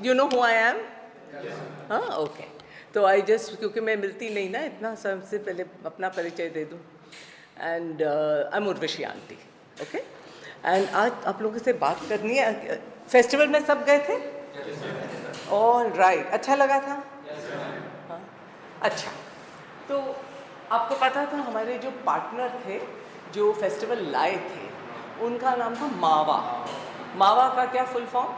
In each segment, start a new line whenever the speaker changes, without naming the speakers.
You know who I am? हाँ, okay. तो I just, क्योंकि मैं मिलती नहीं ना इतना, सबसे पहले अपना परिचय दे दूँ. And I am Urvashi aunty. Okay. And आज आप लोगों से बात करनी है. फेस्टिवल में सब गए थे? All right. अच्छा लगा था? हाँ. अच्छा. तो आपको पता था हमारे जो पार्टनर थे जो फेस्टिवल लाए थे, उनका नाम था मावा. मावा का क्या full form?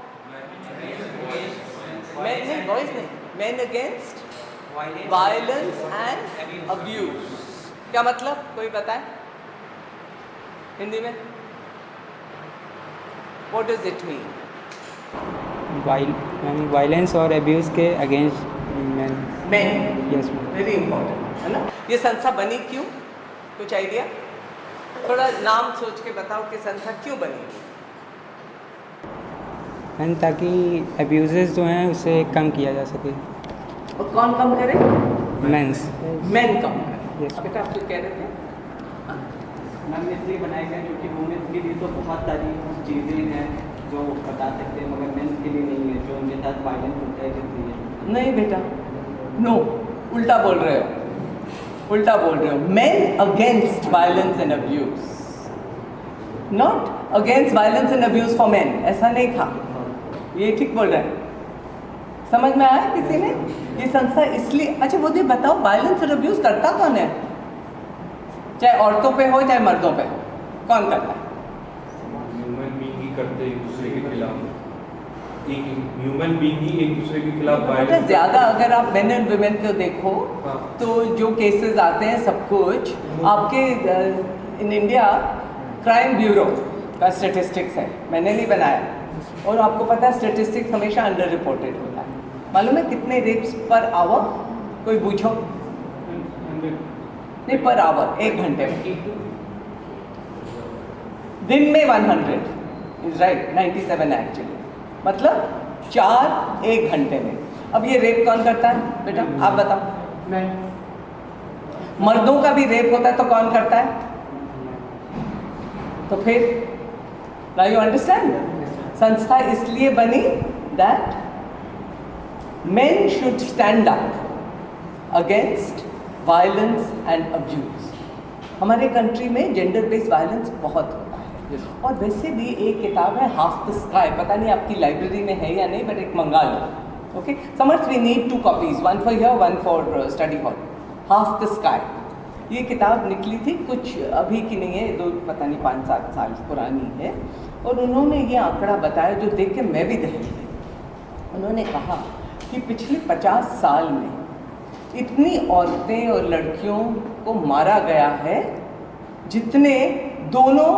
Man against violence and abuse. क्या मतलब, कोई बताए हिंदी में? What does it mean?
Violence और अब्यूज के against
man.
Yes ma'am.
Very important है ना. ये संस्था बनी क्यों? कुछ आइडिया? थोड़ा नाम सोच के बताओ कि संस्था क्यों बनी.
मैम ताकि अब्यूजेस जो हैं उसे कम किया जा सके.
और कौन कम करे?
मेंस.
मैन कम करे.
Yes.
बेटा आप कुछ कह रहे थे?
मैम इसलिए बनाए गए क्योंकि वुमेन्स के लिए तो बहुत सारी चीज़ें हैं जो बता सकते हैं, मगर मेंस के लिए नहीं है, जो उनके साथ वायलेंस होता है जिसलिए.
नहीं बेटा, नो, उल्टा बोल रहे हो. उल्टा बोल रहे हो. Man against violence and abuse, not against violence and abuse for man. ऐसा नहीं था. ये ठीक बोल रहे हैं. समझ में आया किसी ने? ये संस्था इसलिए. अच्छा मुझे बताओ, वायलेंस और अब्यूज करता कौन है? चाहे औरतों पे हो चाहे मर्दों पे हो, कौन करता है?
ह्यूमन बीइंग ही करते हैं एक दूसरे के खिलाफ. एक ह्यूमन बीइंग ही एक दूसरे के खिलाफ वायलेंस.
ज़्यादा अगर आप मेन एंड वुमेन को देखो,
हाँ.
तो जो केसेस आते हैं सब कुछ आपके इन इंडिया क्राइम ब्यूरो का स्टेटिस्टिक्स है, मैंने नहीं बनाया. और आपको पता है स्टेटिस्टिक्स हमेशा अंडर रिपोर्टेड होता है. मालूम है कितने रेप्स पर आवर? कोई पूछो. नहीं, पर आवर, 1 घंटे में. दिन में 100 इज राइट. 97 एक्चुअली, मतलब 4 1 घंटे में. अब ये रेप कौन करता है बेटा, आप बताओ? मर्दों का भी रेप होता है तो कौन करता है? तो फिर नाउ यू अंडरस्टैंड. संस्था इसलिए बनी that men should stand up against violence and abuse. हमारे कंट्री में जेंडर बेस्ड वायलेंस बहुत होता है. और वैसे भी एक किताब है हाफ द स्काई, पता नहीं आपकी लाइब्रेरी में है या नहीं, बट एक मंगा लो. Okay Samarth, we need 2 copies, 1 for here, 1 for study hall. Half the sky. ये किताब निकली थी कुछ अभी की नहीं है, पता नहीं 5-7 साल पुरानी है. और उन्होंने ये आंकड़ा बताया जो देख के मैं भी दहली. उन्होंने कहा कि पिछले 50 साल में इतनी औरतें और लड़कियों को मारा गया है जितने दोनों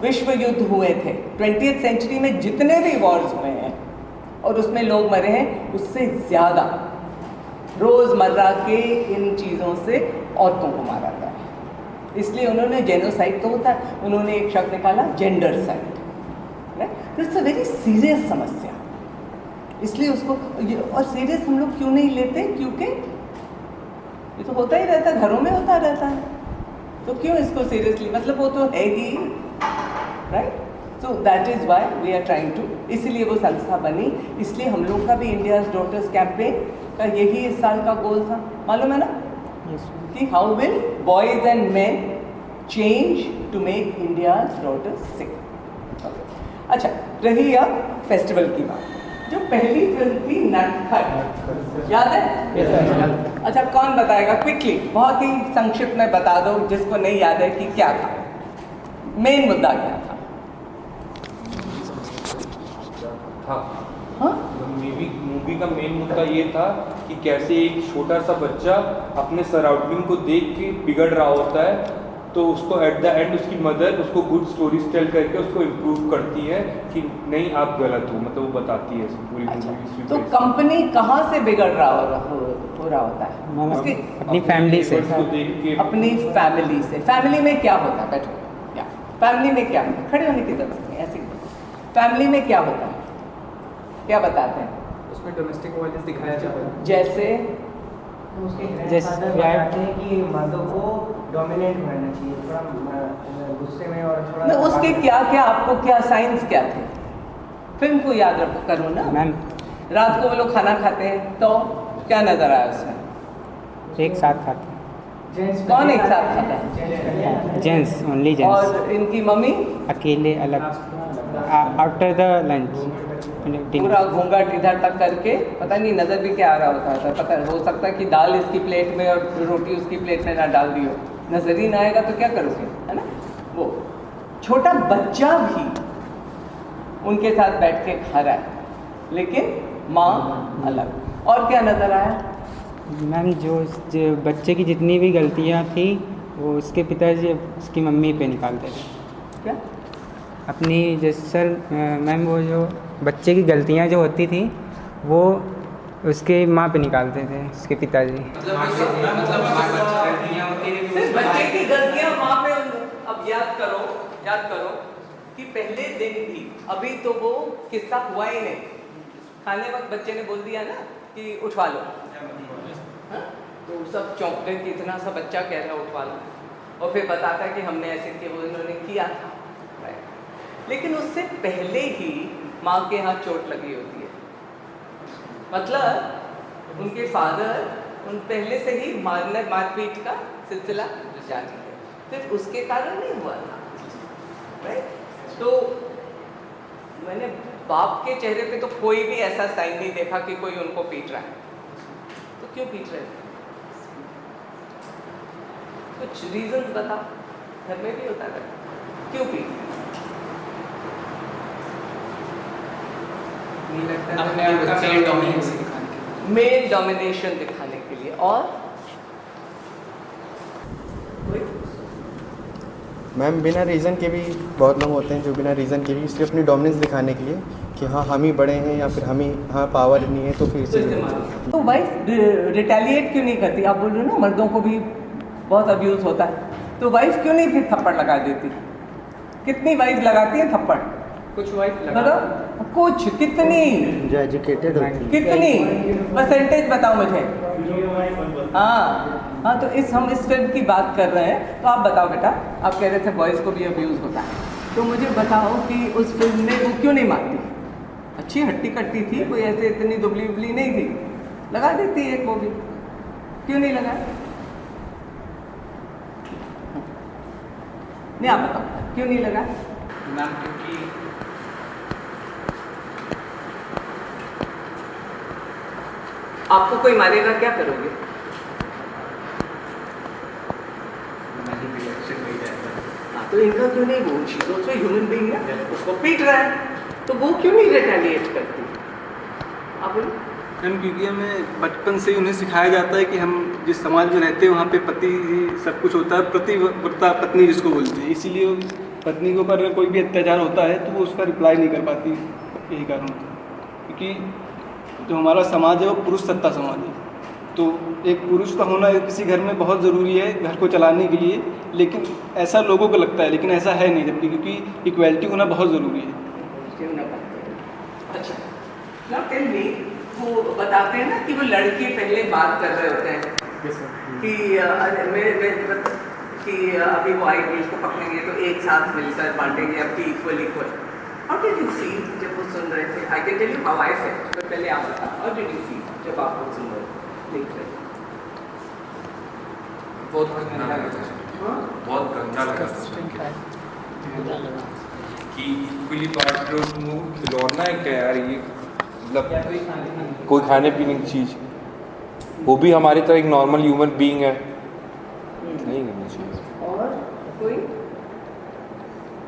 विश्व युद्ध हुए थे. 20th सेंचुरी में जितने भी वॉर्स हुए हैं और उसमें लोग मरे हैं, उससे ज़्यादा रोज़मर्रा के इन चीज़ों से औरतों को मारा गया है. इसलिए उन्होंने जेनोसाइड तो होता है, उन्होंने एक शब्द निकाला जेंडरसाइड. इट्स अ वेरी सीरियस समस्या. इसलिए उसको और सीरियस हम लोग क्यों नहीं लेते? क्योंकि ये तो होता ही रहता है, घरों में होता रहता है, तो क्यों इसको सीरियसली, मतलब वो तो है ही, right. So that is why we are trying to. इसलिए वो संस्था बनी. इसलिए हम लोग का भी इंडियाज़ डॉटर्स कैंपेन का यही इस साल का गोल था, मालूम है ना? कि how will boys and man change to make India's daughters sick. अच्छा, रही अब फेस्टिवल की बात. जो पहली फिल्म थी नटखट, याद है? अच्छा कौन बताएगा क्विकली, बहुत ही संक्षिप्त में बता दो जिसको नहीं याद है कि क्या था, मेन मुद्दा क्या था? हाँ?
मूवी का मेन मुद्दा ये था कि कैसे एक छोटा सा बच्चा अपने सराउंडिंग को देख के बिगड़ रहा होता है, तो उसको एट द एंड उसकी मदर उसको गुड स्टोरीज टेल करके उसको इम्प्रूव करती है कि नहीं आप गलत हो, मतलब वो बताती है पूरी मूवी.
तो कंपनी कहाँ से बिगड़ रहा हो रहा होता है? उसकी
अपनी फैमिली से.
अपनी फैमिली से. फैमिली में क्या होता है? बैठो. क्या फैमिली में क्या होता है? खड़े होने की जरूरत नहीं, ऐसे फैमिली में क्या होता है? क्या बताते हैं?
उसमें डोमेस्टिक वायलेंस दिखाया जाता है.
जैसे
कि मर्दों को डोमिनेट रहना चाहिए, थोड़ा गुस्से में और थोड़ा.
उसके क्या क्या आपको क्या साइंस क्या थे? फिल्म को याद करो ना
मैम.
रात को वो लोग खाना खाते हैं तो क्या नजर आया उसमें?
एक साथ खाते
कौन एक साथ खाता है?
हैं, जेंट्स ओनली जेंट्स,
और इनकी मम्मी
अकेले अलग आफ्टर द लंच
पूरा घूंघट इधर तक करके, पता नहीं नजर भी क्या आ रहा होता है, पता हो सकता है कि दाल इसकी प्लेट में और रोटी उसकी प्लेट में ना डाल दी हो, नजर ही ना आएगा तो क्या करोगे, है ना? वो छोटा बच्चा भी उनके साथ बैठ के खा रहा है, लेकिन माँ अलग। और क्या नजर आया?
मैम जो बच्चे की जितनी भी गलतियाँ थी वो उसके पिताजी उसकी मम्मी पे निकालते थे
क्या?
अपनी। जैसे सर मैम वो जो बच्चे की गलतियाँ जो होती थी वो उसके माँ पे निकालते थे उसके पिताजी।
सिर्फ बच्चे की गलतियां माँ पे। अब याद करो कि पहले दिन भी, अभी तो वो किस्सा हुआ ही नहीं, खाने वक्त बच्चे ने बोल दिया ना कि उठवा लो, हाँ? तो सब चौंकने की, इतना सा बच्चा कह रहा है उठवा लो, और फिर बताता है कि हमने ऐसे किया, वो इन्होंने किया था, लेकिन उससे पहले ही माँ के यहाँ चोट लगी होती है, मतलब उनके फादर उन पहले से ही मारपीट का सिलसिला जारी है, सिर्फ उसके कारण नहीं हुआ था, राइट? तो मैंने बाप के चेहरे पे तो कोई भी ऐसा साइन नहीं देखा कि कोई उनको पीट रहा है, तो क्यों पीट रहे थे? कुछ रीजंस बता, घर में भी होता है, क्यों पीट? मेल डोमिनेशन दिखाने के लिए। और
मैम बिना रीज़न के भी बहुत लोग होते हैं जो बिना रीज़न के भी सिर्फ अपनी डोमिनेंस दिखाने के लिए कि हाँ हम ही बड़े हैं या फिर हम ही हाँ पावर नहीं है तो फिर से
तो वाइफ रिटेलिएट क्यों नहीं करती? आप बोल रहे हो ना मर्दों को भी बहुत अब्यूज होता है, तो वाइफ क्यों नहीं फिर थप्पड़ लगा देती? कितनी वाइफ लगाती है थप्पड़?
कुछ वाइफ
बताओ, कुछ, कितनी?
जो एजुकेटेड होती है।
कितनी परसेंटेज बताओ मुझे। हाँ, तो हम इस फिल्म की बात कर रहे हैं, तो आप बताओ बेटा, आप कह रहे थे बॉयज़ को भी अब्यूज़ होता है, तो मुझे बताओ कि उस फिल्म में वो क्यों नहीं मारती? अच्छी हट्टी कट्टी थी, कोई ऐसे इतनी दुबली उबली नहीं थी, लगा देती एक वो भी, क्यों नहीं लगा? नहीं, आप बताओ क्यों नहीं लगा?
मैम क्योंकि
आपको कोई मारेगा क्या करोगे? हाँ, तो इनका क्यों नहीं? वो she is also human being है, उसको पीट रहा है, तो वो क्यों नहीं रिटेलिएट करती? आप बोलो।
मैम क्योंकि हमें बचपन से ही उन्हें सिखाया जाता है कि हम जिस समाज में रहते हैं वहाँ पे पति ही सब कुछ होता है, प्रतिव्रता पत्नी जिसको बोलते हैं, इसीलिए पत्नी के ऊपर अगर कोई भी अत्याचार होता है तो वो उसका रिप्लाई नहीं कर पाती, यही कारण होता है। क्योंकि जो हमारा समाज है वो पुरुष सत्ता समाज है, तो एक पुरुष का होना किसी घर में बहुत ज़रूरी है घर को चलाने के लिए, लेकिन ऐसा लोगों को लगता है, लेकिन ऐसा है नहीं, जबकि क्योंकि इक्वलिटी होना बहुत ज़रूरी है।
अच्छा, now tell me, वो बताते हैं ना कि वो लड़के पहले बात कर रहे होते हैं कि कि अभी वो आएगी, इसको पकड़ेंगे तो एक साथ मिलकर बांटेंगे, अब की equal. How did you feel जब वो सुन रहे थे? I can tell you how I felt, but पहले आप बताओ, हाउ डिड यू फील जब आप वो सुन रहे थे, देख रहे थे?
बहुत गंदा लगा था, बहुत गंदा लगा था कि इक्वली पार्ट खिलौना है क्या यार ये, मतलब कोई खाने पीने की चीज़, वो भी हमारी तरह एक नॉर्मल ह्यूमन बीइंग है, नहीं करना चाहिए।
और कोई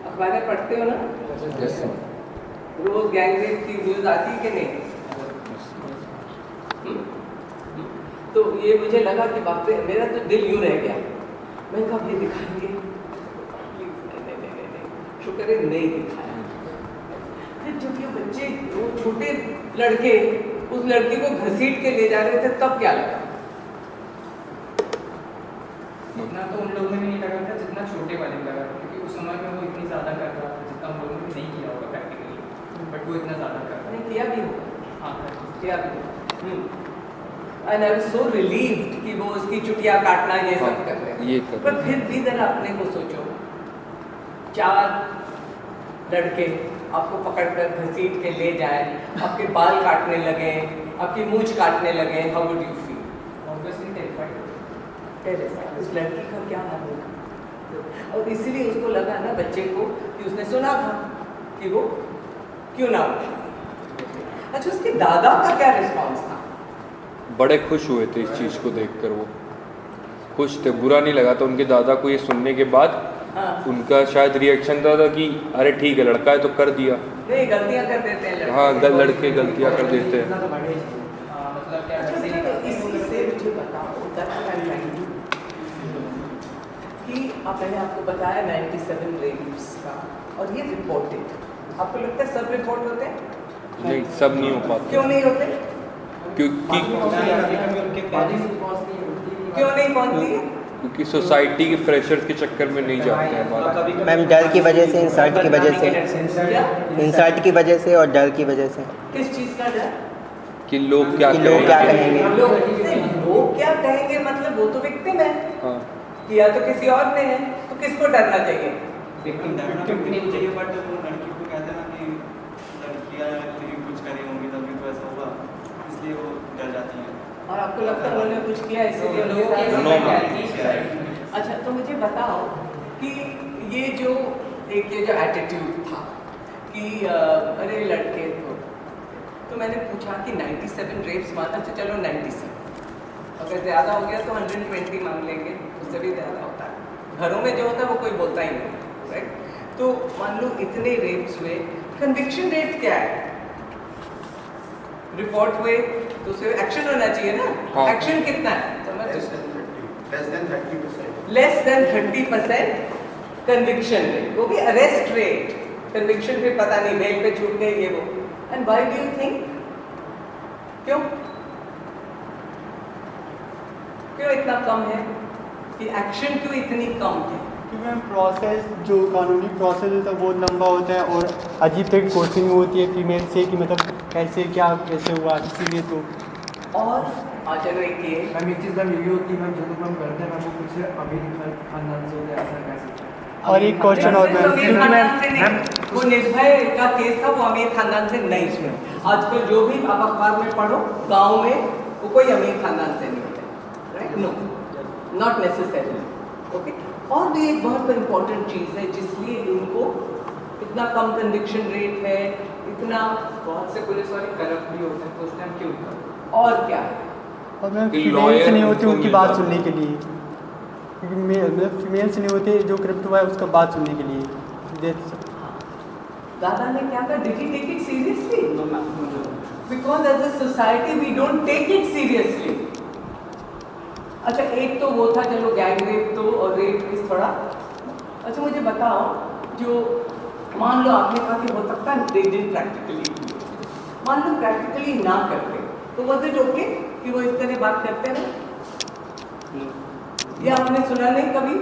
अखबारें पढ़ते हो ना?
जैसे
रोज गैंग रेप की न्यूज़ आती है कि नहीं? तो ये मुझे लगा कि बाप रे, मेरा तो दिल यूँ रह गया, मैंने कहा ये दिखाएंगे, नहीं, शुक्र है नहीं दिखाया। फिर जब ये बच्चे, वो छोटे लड़के उस लड़की को घसीट के ले जा रहे थे, तब क्या लगा?
इतना तो उन लोगों में नहीं लगा था जितना छोटे वाले में लगा था, क्योंकि उस समय में वो इतनी ज़्यादा कर रहा था जितना हम लोगों ने नहीं किया होगा प्रैक्टिकली, बट वो इतना ज़्यादा कर रहा
नहीं किया भी होगा,
हाँ
किया भी होगा। And I was so relieved कि वो उसकी चुटिया काटना ये सब कर रहे हैं।
ये कर
पर फिर भी जरा अपने को सोचो, 4 लड़के आपको पकड़कर घसीट के ले जाए, आपके बाल काटने लगे, आपकी मूंछ काटने लगे, how would you feel?
Obviously terrified.
उस लड़की का क्या हाल होगा? और इसीलिए उसको लगा ना बच्चे को कि उसने सुना था कि वो क्यों ना उठे। अच्छा, उसके दादा का क्या रिस्पॉन्स था?
बड़े खुश हुए थे इस चीज़ को देखकर, वो खुश थे, बुरा नहीं लगा था उनके दादा को ये सुनने के बाद।
हाँ।
उनका शायद रिएक्शन था कि अरे ठीक है, लड़का है तो कर दिया।
नहीं, गलतियां कर देते हैं लड़के।
हाँ, लड़के गलतियाँ कर देते हैं।
मतलब क्या
अच्छा,
वैसे ही
इसी से मुझे बताओ कि मैंने आपको बताया 97 रेप्स का, और ये रिपोर्टेड। आपको लगता है सब रिपोर्ट होते हैं?
नहीं, सब नहीं हो पाते।
क्यों नहीं होते?
क्योंकि
क्यों नहीं पहुंचती है?
क्योंकि सोसाइटी के प्रेशर्स के चक्कर में नहीं जाते हैं बात।
मैम डर की वजह से, इंसल्ट की वजह से,
क्या?
इंसल्ट की वजह से और डर की वजह से
किस चीज का डर?
कि लोग क्या
कि लोग क्या कहेंगे।
लोग क्या कहेंगे मतलब वो तो विक्टिम है,
हाँ,
किया तो किसी और ने है, तो किसको डरना चाहिए?
चाहिए, बट वो लड़की को कहते हैं ना कि लड़कियां कुछ करी होंगी तभी तो ऐसा होगा, इसलिए वो डर जाती हैं।
और आपको लगता है उन्होंने कुछ किया इसीलिए
लोगों
उनके
के
साथ-
साथ
अच्छा, तो मुझे बताओ कि ये जो एटीट्यूड था कि अरे लड़के तो मैंने पूछा कि 97 रेप्स माना, तो चलो 97, अगर ज़्यादा हो गया तो 120 मान लेंगे, उससे भी ज़्यादा होता है। घरों में जो होता है वो कोई बोलता ही नहीं, राइट? तो मान लो इतने रेप्स हुए, कन्विक्शन रेट क्या है? रिपोर्ट हुए तो उसे एक्शन होना चाहिए ना।
हाँ।
एक्शन कितना है? समझ?
Less than 30%।
Less than 30% conviction rate, वो भी अरेस्ट रेट। कन्विक्शन पे पता नहीं, बेल पे छूट गए ये वो। And why do you think? क्यों इतना कम है? कि एक्शन क्यों इतनी कम है?
क्योंकि मैम प्रोसेस, जो कानूनी प्रोसेस होता है वो लंबा होता है और अजीब तरीके कोचिंग होती है फीमेल से कि मतलब कैसे क्या कैसे हुआ, इसीलिए तो।
और चलो एक ये
मैम एक चीज़ मैम ये भी होती है मैम, जो लोग मैम करते हैं मैम वो कुछ अमीर खानदान से होते हैं, ऐसा कह सकते हैं।
और एक क्वेश्चन और मैम,
अमीर खानदान से नहीं, वो निर्भय का केस था, वो अमीर खानदान से नहीं। इसमें आजकल जो भी आप अखबार में पढ़ो, गांव में वो कोई अमीर खानदान से नहीं होते, right? No, not necessary. Okay, और भी एक बहुत इम्पोर्टेंट चीज़ है जिसलिए इनको इतना कम कन्विक्शन रेट है, इतना।
बहुत से पुलिस वाले करप्ट भी होते हैं, तो उस टाइम क्यों होता है?
और क्या है?
और मैम
कि
फीमेल
lawyer
से नहीं होती
उनको
उनकी
मिल
बात
जाता
सुनने के लिए, क्योंकि मतलब फीमेल से नहीं होते, जो करप्ट हुआ है उसका बात सुनने के लिए।
दादा ने क्या कहा? Did he take it seriously? Because as a society we don't take it seriously. अच्छा, एक तो वो था, चलो गैंग रेप तो और रेप इस थोड़ा। अच्छा, मुझे बताओ, जो मान लो आपने कहा कि हो सकता है they didn't practically, मान लो प्रैक्टिकली ना करते तो was it okay कि वो इस तरह बात करते हैं? ये आपने सुना नहीं कभी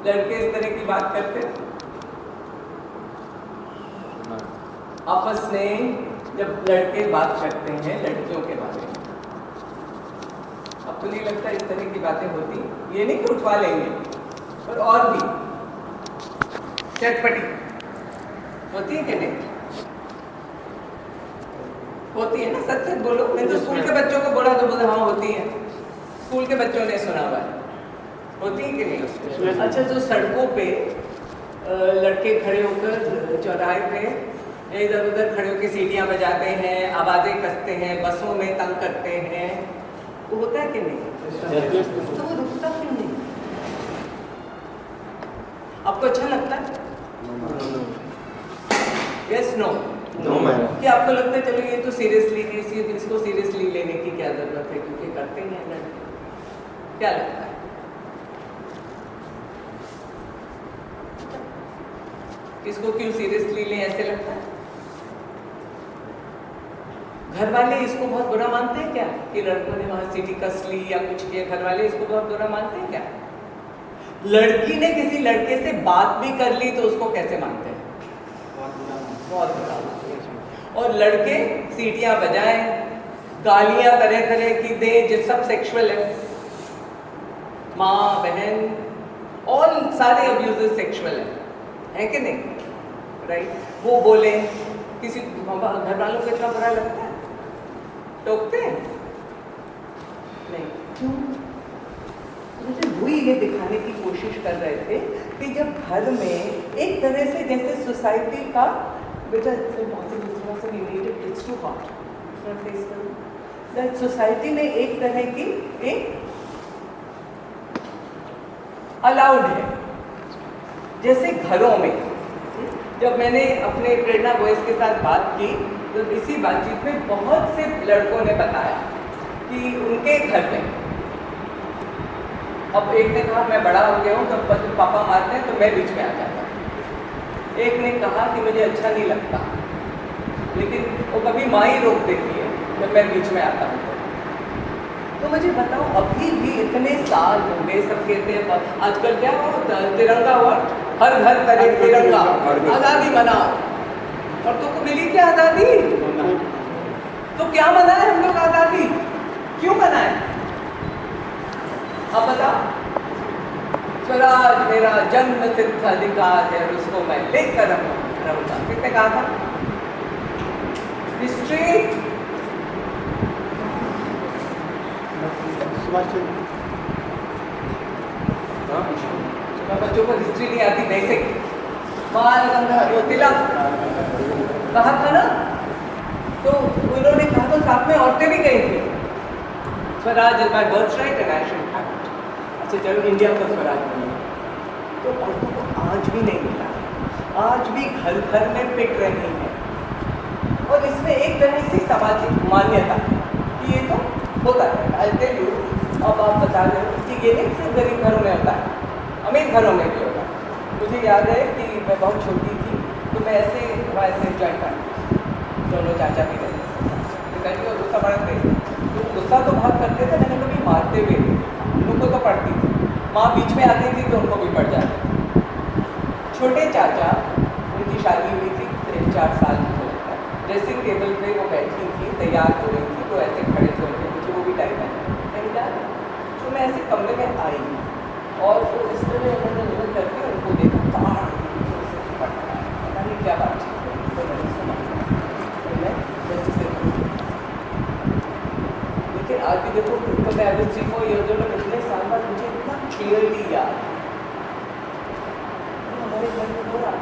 लड़के इस तरह की बात करते? आपस में जब लड़के बात करते हैं लड़कियों के बारे में, अब तो नहीं लगता इस तरह की बातें होती? ये नहीं कि उठवा लेंगे, और भी चटपटी होती है कि नहीं होती है ना? सच सच बोलो। मैं तो स्कूल के बच्चों को बोला तो बोले हाँ होती है, स्कूल के बच्चों ने सुना हुआ है। होती है कि नहीं? अच्छा, जो सड़कों पे लड़के खड़े होकर चौराहे पे इधर उधर खड़े होकर सीटियाँ बजाते हैं, आवाज़ें कसते हैं, बसों में तंग करते हैं, वो होता है कि नहीं? तो वो रुकता क्यों नहीं? आपको अच्छा लगता है? Yes, no?
No ma'am.
कि आपको लगता है चलो ये तो सीरियसली, इसको सीरियसली लेने की क्या जरूरत है, क्योंकि करते ही हैं लड़के। क्या लगता है? इसको क्यों सीरियसली लें, ऐसे लगता है? घर वाले इसको बहुत बुरा मानते हैं क्या कि लड़कों ने वहां सीटी कस ली या कुछ किया? घर वाले इसको बहुत बुरा मानते हैं क्या? लड़की ने किसी लड़के से बात भी कर ली तो उसको कैसे मानते हैं? बहुत बुरा मानते हैं। और लड़के सीटियां बजाएं, गालियां तरह तरह की दें, जो सब सेक्सुअल है, माँ बहन ऑल सारे अब्यूजेस सेक्सुअल है कि नहीं? राइट? वो बोले किसी घर वालों को इतना बुरा लगता है? टोकते हैं? नहीं। क्यों? मुझे वही ये दिखाने की कोशिश कर रहे थे कि जब घर में एक तरह से जैसे सोसाइटी का बेटा it's too hot that society में एक तरह की एक अलाउड है, जैसे घरों में। जब मैंने अपने प्रेरणा बॉयज के साथ बात की तो इसी बातचीत में बहुत से लड़कों ने बताया कि उनके घर में, अब एक ने कहा मैं बड़ा हो गया हूँ तो पापा मारते हैं तो मैं बीच में आ जाता हूँ। एक ने कहा कि मुझे अच्छा नहीं लगता, लेकिन वो कभी माँ ही रोक देती है जब मैं बीच में आता हूँ। तो मुझे बताओ, अभी भी इतने साल हो गए, सब कहते हैं आजकल क्या होता है, तिरंगा हुआ, हर घर करे तिरंगा, आज़ादी मनाओ। और तुमको मिली क्या आज़ादी? तो क्या मनाए हम लोग आज़ादी? क्यों मनाए? अब बताओ। स्वराज मेरा जन्म सिद्ध अधिकार है और उसको मैं लेकर रहूंगा। किसने कहा था? हिस्ट्री बच्चों को हिस्ट्री नहीं आती, नहीं से बाल गंगाधर तिलक कहा था ना, तो उन्होंने कहा तो साथ में औरतें भी गई थी। Swaraj is my birth right and I should have it. अच्छा चलो इंडिया का स्वराज बनिए, तो औरतों को आज भी नहीं मिला, आज भी घर घर में पिट रही है। और इसमें एक तरह से सामाजिक मान्यता कि ये तो होता है। आई टेल यू, अब आप बता रहे हो कि ये नहीं सिर्फ गरीब घरों में होता है, अमीर घरों में भी होता है। मुझे याद है कि मैं बहुत छोटी थी तो मैं ऐसे एंजॉय करती, दोनों चाचा भी रहते थे, और गुस्सा बड़ा तेज, तो गुस्सा तो बहुत करते थे, मैंने कभी मारते हुए उनको तो पड़ती थी, माँ बीच में आती थी तो उनको भी पड़ जाती। छोटे चाचा, उनकी शादी हुई थी 3-4 साल की, ड्रेसिंग टेबल पे वो बैठी थी, तैयार हो रही थी, तो ऐसे खड़े थे उनके, मुझे वो भी टाइम है नहीं याद। तो मैं ऐसे कमरे में आई और वो इस तरह उन्होंने करके उनको देखा, पता नहीं क्या बात थी, तो मैंने सुना, तो मैं बच्चे से लेकिन आज भी देखो, तो मैं अभी 3-4 ईयर जो लोग इतने साल बाद मुझे इतना क्लियरली याद हमारे घर में हो रहा,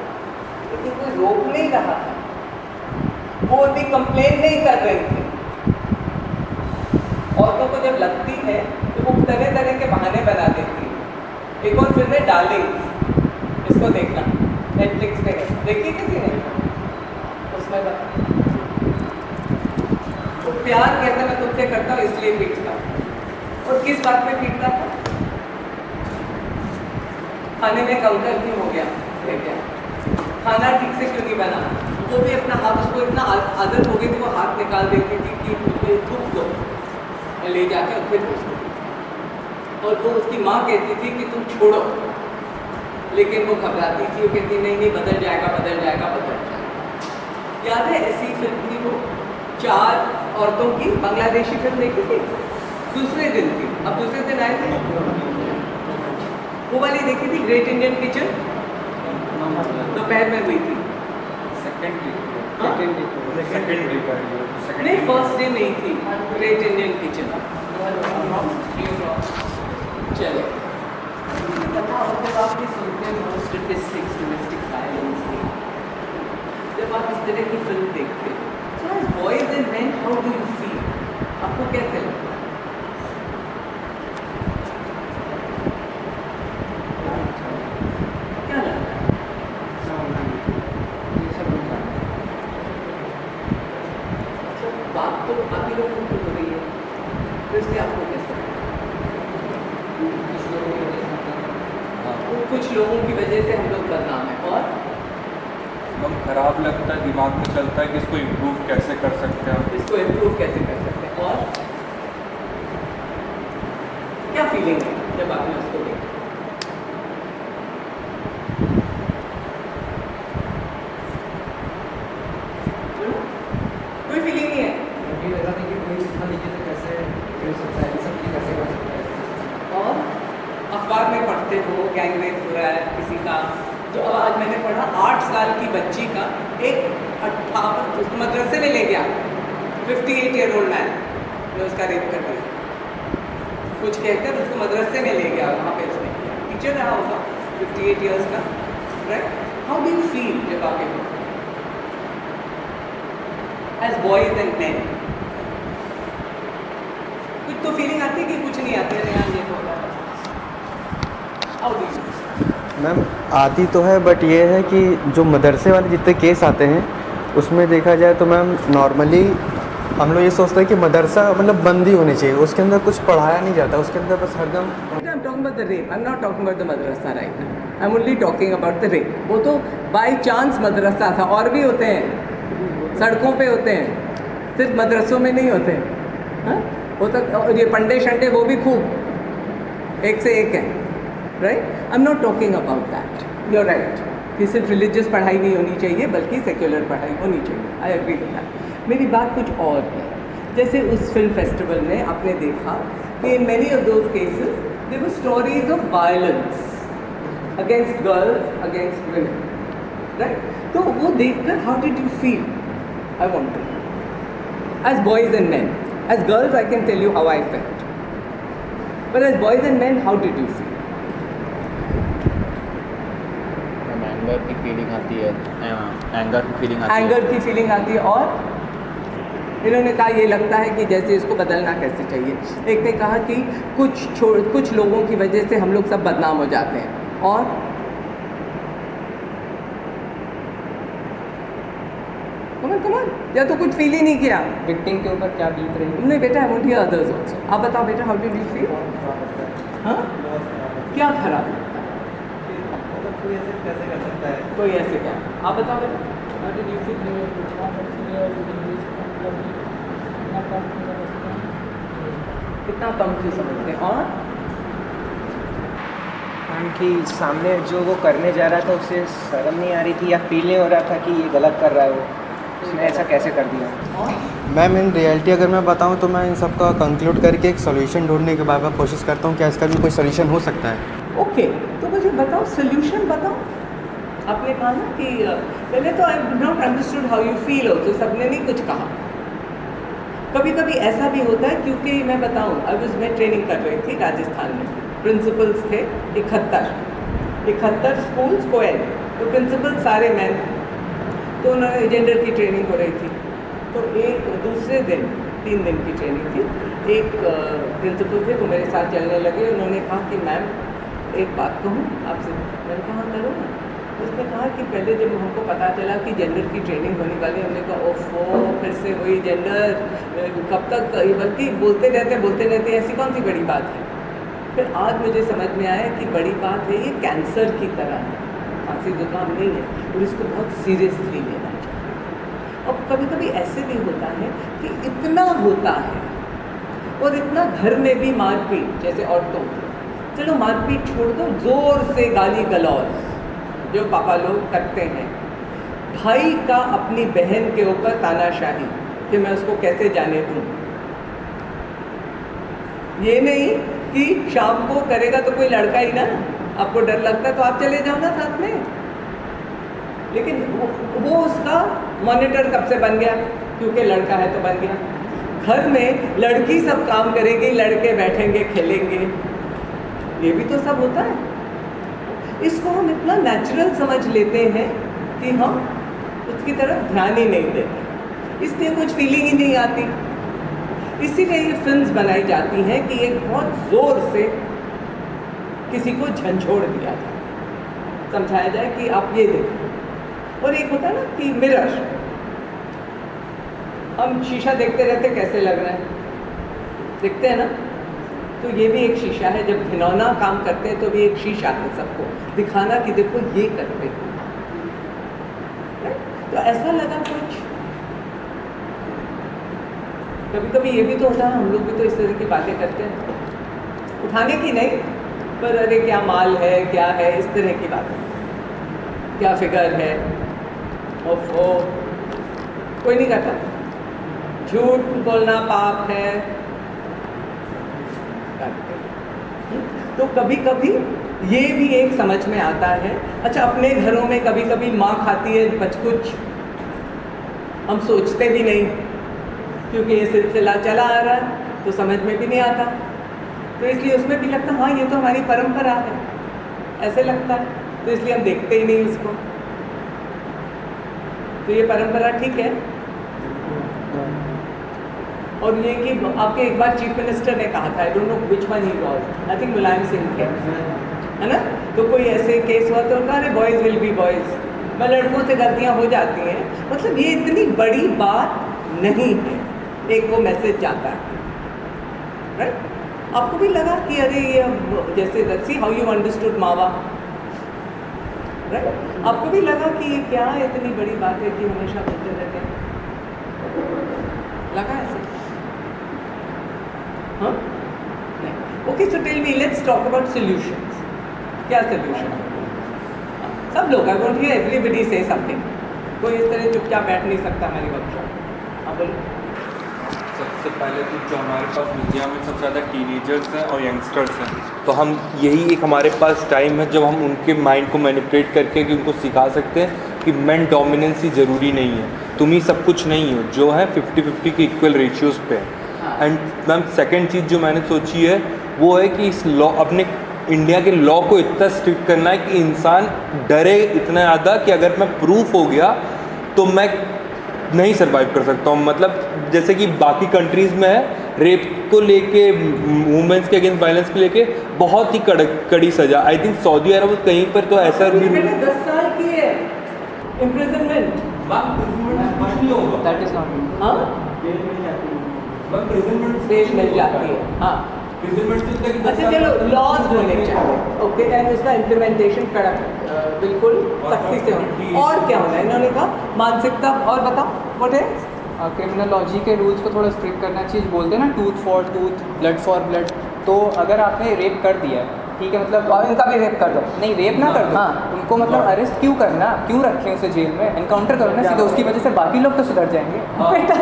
लेकिन कोई रोक नहीं रहा था, वो अभी कंप्लेन नहीं कर रही थी। औरतों को जब लगती है तो वो तरह तरह के बहाने बना देती है। एक और फिल्म है डार्लिंग्स, इसको देखना, नेटफ्लिक्स पे है, देखी किसी ने? उसमें तो प्यार कहता मैं तुमसे करता हूँ इसलिए पीटता हूँ। और किस बात पे पीटता था? खाने में कंकर क्यों हो गया, खाना ठीक से क्यों नहीं बना? वो भी अपना हाथ, उसको इतना आदत हो गई थी, वो हाथ निकाल देती थी कि मुझे दुख दो, मैं ले जाके और फिर उसको, और वो उसकी माँ कहती थी कि तुम छोड़ो, लेकिन वो घबराती थी, वो कहती नहीं नहीं बदल जाएगा बदल जाएगा बदल जाएगा। याद है ऐसी फिल्म थी वो, 4 औरतों की बांग्लादेशी फिल्म देखी थी, दूसरे दिन थी, अब दूसरे दिन आए थे वो वाली देखी थी, ग्रेट इंडियन किचन, दोपहर में हुई थी। नहीं फर्स्ट डे नहीं थी, ग्रेट इंडियन किचन। चलो जब आप ये सुनते हैं स्टैटिस्टिक्स, डोमेस्टिक वायलेंस की, जब आप इस तरह की फिल्म देखते हो, so as boys and men how do you feel? आपको कैसे लगता है? क्या लगता है? बात तो आप ही लोगों की हो रही है, तो इसलिए आपको कैसे लगता है? कुछ लोगों की वजह से हम लोग बदनाम हैं, और
एकदम खराब लगता है, दिमाग में चलता है कि इसको इम्प्रूव कैसे कर सकते हैं,
इसको इम्प्रूव कैसे कर सकते हैं, और क्या फीलिंग है जब आपने उसको देखा? कोई फीलिंग नहीं है?
मुझे लगा था कि कोई इतना नीचे से कैसे गिर सकता है, सब चीज़ कैसे कर सकता है।
और अखबार में पढ़ते हो गैंग रेप हो रहा है किसी का, जो अब आज मैंने पढ़ा 8 साल साल की बच्ची का एक 58 उसको मदरसे में ले गया 58-year-old मैन ने उसका रेप कर दिया, कुछ कहकर उसको मदरसे में ले गया, वहाँ पे उसने टीचर रहा होगा 58 years का, right? How do you feel जब आप एज बॉयज एंड मैन? कुछ तो फीलिंग आती है कि कुछ नहीं आती है? ये तो हाउ डू यू?
मैम आती तो है, बट ये है कि जो मदरसे वाले जितने केस आते हैं उसमें देखा जाए तो मैम नॉर्मली हम लोग ये सोचते हैं कि मदरसा मतलब बंद ही होनी चाहिए, उसके अंदर कुछ पढ़ाया नहीं जाता, उसके अंदर बस हरदम
I'm talking about the rape. I'm not talking about the madrasa right now. I'm only talking about the rape. वो तो बाई चांस मदरसा था, और भी होते हैं, सड़कों पे होते हैं, सिर्फ मदरसों में नहीं होते हैं। हाँ? वो तो और ये पंडे शंडे वो भी खूब एक से एक है, right? I am not talking about that, you are right कि सिर्फ रिलीजियस पढ़ाई नहीं होनी चाहिए बल्कि सेक्युलर पढ़ाई होनी चाहिए। I agree with that. मेरी बात कुछ और है, जैसे उस फिल्म फेस्टिवल में आपने देखा कि in many of those cases there were stories of violence against girls, against women, right? तो वो देखकर how did you feel? I want to, as boys and man, as girls I can tell you how I felt, but as boys and man how did you feel?
Anger की feeling आती है, anger की feeling आती है,
anger की feeling आती है, और इन्होंने कहा ये लगता है कि जैसे इसको बदलना कैसे चाहिए। एक ने कहा कि कुछ लोगों की वजह से हम लोग सब बदनाम हो जाते हैं, और कमान या तो कुछ फील ही नहीं किया।
विक्टिम के ऊपर क्या बीत रही है?
नहीं बेटा, I want to hear others also. आप बताओ बेटा, हाउ डिड यू फील? हाँ, क्या खराब लगता है?
कोई ऐसे कैसे कर सकता है?
कोई ऐसे क्या? आप बताओ बेटा, हाउ डिड यू फील? कितना कम क्यों समझते हैं? और
कि सामने जो वो करने जा रहा था उसे शर्म नहीं आ रही थी या फील नहीं हो रहा था कि ये गलत कर रहा है, वो उसने ऐसा कैसे कर दिया?
मैम इन रियलिटी अगर मैं बताऊं तो मैं इन सब का कंक्लूड करके एक सॉल्यूशन ढूंढने के बाद कोशिश करता हूं कि इसका भी कोई सॉल्यूशन हो सकता है।
ओके, तो मुझे बताओ सॉल्यूशन बताओ। आपने कहा ना कि पहले तो I did not understood how you feel also, सबने नहीं कुछ कहा। कभी कभी ऐसा भी होता है, क्योंकि मैं बताऊं मैं ट्रेनिंग कर रही थी राजस्थान में, प्रिंसिपल्स थे 71 स्कूल्स कोएड, तो प्रिंसिपल सारे मैन, तो उन्होंने जेंडर की ट्रेनिंग हो रही थी। तो एक दूसरे दिन 3 दिन की ट्रेनिंग थी, एक प्रिंसिपल थे वो मेरे साथ चलने लगे, उन्होंने कहा कि मैम एक बात कहूँ आपसे। मैंने कहा करो ना। उसने कहा कि पहले जब हमको पता चला कि जेंडर की ट्रेनिंग होने वाली, हमने कहा ओफो फिर से वही जेंडर, कब तक, बल्कि बोलते रहते ऐसी कौन सी बड़ी बात है। फिर आज मुझे समझ में आया कि बड़ी बात है, ये कैंसर की तरह है, खांसी जुकाम नहीं है, और इसको बहुत सीरियसली लेना चाहिए। और कभी कभी ऐसे भी होता है कि इतना होता है और इतना घर में भी मारपीट, जैसे औरतों की, चलो मारपीट छोड़ दो, जोर से गाली गलौज जो पापा लोग करते हैं, भाई का अपनी बहन के ऊपर तानाशाही कि मैं उसको कैसे जाने दूँ। ये नहीं कि शाम को करेगा तो कोई लड़का ही ना, आपको डर लगता है तो आप चले जाओ ना साथ में, लेकिन वो उसका मॉनिटर कब से बन गया, क्योंकि लड़का है तो बन गया। घर में लड़की सब काम करेगी, लड़के बैठेंगे खेलेंगे, ये भी तो सब होता है। इसको हम इतना नेचुरल समझ लेते हैं कि हम उसकी तरफ ध्यान ही नहीं देते, इसलिए कुछ फीलिंग ही नहीं आती। इसीलिए ये फिल्म्स बनाई जाती हैं कि एक बहुत ज़ोर से किसी को झंझोड़ दिया जाए, समझाया जाए कि आप ये देखो। और एक होता है ना कि मिरर, हम शीशा देखते रहते कैसे लग रहा है, देखते हैं ना, तो ये भी एक शीशा है। जब घिनौना काम करते हैं तो भी एक शीशा है सबको दिखाना कि देखो ये करते हैं। तो ऐसा लगा कुछ, कभी कभी ये भी तो होता है, हम लोग भी तो इस तरह की बातें करते हैं, उठाने की नहीं, पर अरे क्या माल है, क्या है, इस तरह की बातें, क्या फिगर है, ओफो, कोई नहीं करता। झूठ बोलना पाप है, तो कभी कभी ये भी एक समझ में आता है। अच्छा, अपने घरों में कभी कभी माँ खाती है बचकुच, हम सोचते भी नहीं, क्योंकि ये सिलसिला चला आ रहा है तो समझ में भी नहीं आता, तो इसलिए उसमें भी लगता हाँ ये तो हमारी परंपरा है, ऐसे लगता है, तो इसलिए हम देखते ही नहीं उसको। तो ये परंपरा ठीक है। और ये कि आपके एक बार चीफ मिनिस्टर ने कहा था, I don't know which one he was, I think Mulayam Singh थे, है ना, तो कोई ऐसे केस हुआ तो उनका अरे बॉयज़ विल बी बॉयज़, मैं लड़कों से गलतियाँ हो जाती हैं, मतलब ये इतनी बड़ी बात नहीं है, एक वो मैसेज जाता है, राइट। आपको भी लगा कि अरे ये जैसे सी हाउ यू अंडरस्टूड मावा, राइट, आपको भी लगा कि ये क्या इतनी बड़ी बात है कि हमेशा बोलते रहते हैं, लगा ऐसे? हाँ, okay, so tell me, let's talk about solutions. क्या सॉल्यूशन? सब लोग, आई वांट हियर एवरीबॉडी से समथिंग, कोई इस तरह चुपचाप बैठ नहीं सकता हमारी वर्कशॉप। हाँ बोलो।
सबसे पहले तो जो हमारे पास मीडिया में सबसे ज़्यादा टीनेजर्स हैं और यंगस्टर्स हैं, तो हम यही एक हमारे पास टाइम है जब हम उनके माइंड को मैनिपुलेट करके कि उनको सिखा सकते हैं कि मेन डोमिनेंस ही ज़रूरी नहीं है, तुम ही सब कुछ नहीं हो, जो है 50-50 के इक्वल रेशियोज़ पे है। एंड मैम सेकेंड चीज़ जो मैंने सोची है वो है कि इस लॉ, अपने इंडिया के लॉ को इतना स्ट्रिक्ट करना है कि इंसान डरे इतना ज़्यादा कि अगर मैं प्रूफ हो गया तो मैं नहीं सर्वाइव कर सकता हूँ। मतलब जैसे कि बाकी कंट्रीज़ में है, रेप को लेके, वुमेंस के अगेंस्ट वायलेंस को लेके बहुत ही कड़ी सज़ा। आई थिंक सऊदी अरब कहीं पर तो ऐसा भी
10 साल की है इम्प्रिजनमेंट,
कुछ नहीं होगा,
दैट इज नॉट, हाँ बेल मिल जाती है, हाँ। अच्छा चलो, लॉज होने चाहिए, ओके, एंड उसका इम्प्लीमेंटेशन कड़क बिल्कुल सख्ती से होना। और क्या होना है इन्होंने कहा? मानसिकता। और बताओ व्हाट है?
क्रिमिनोलॉजी के रूल्स को थोड़ा स्ट्रिक्ट करना चाहिए। बोलते हैं ना tooth for tooth, blood for blood. तो अगर आपने रेप कर दिया है, ठीक है, मतलब
और इनका भी रेप कर दो।
नहीं, रेप ना कर दो,
हाँ।
उनको मतलब अरेस्ट क्यों करना, क्यों रखें उसे जेल में, एनकाउंटर करो ना सीधे, उसकी वजह से बाकी लोग तो सुधर जाएंगे।
बेटा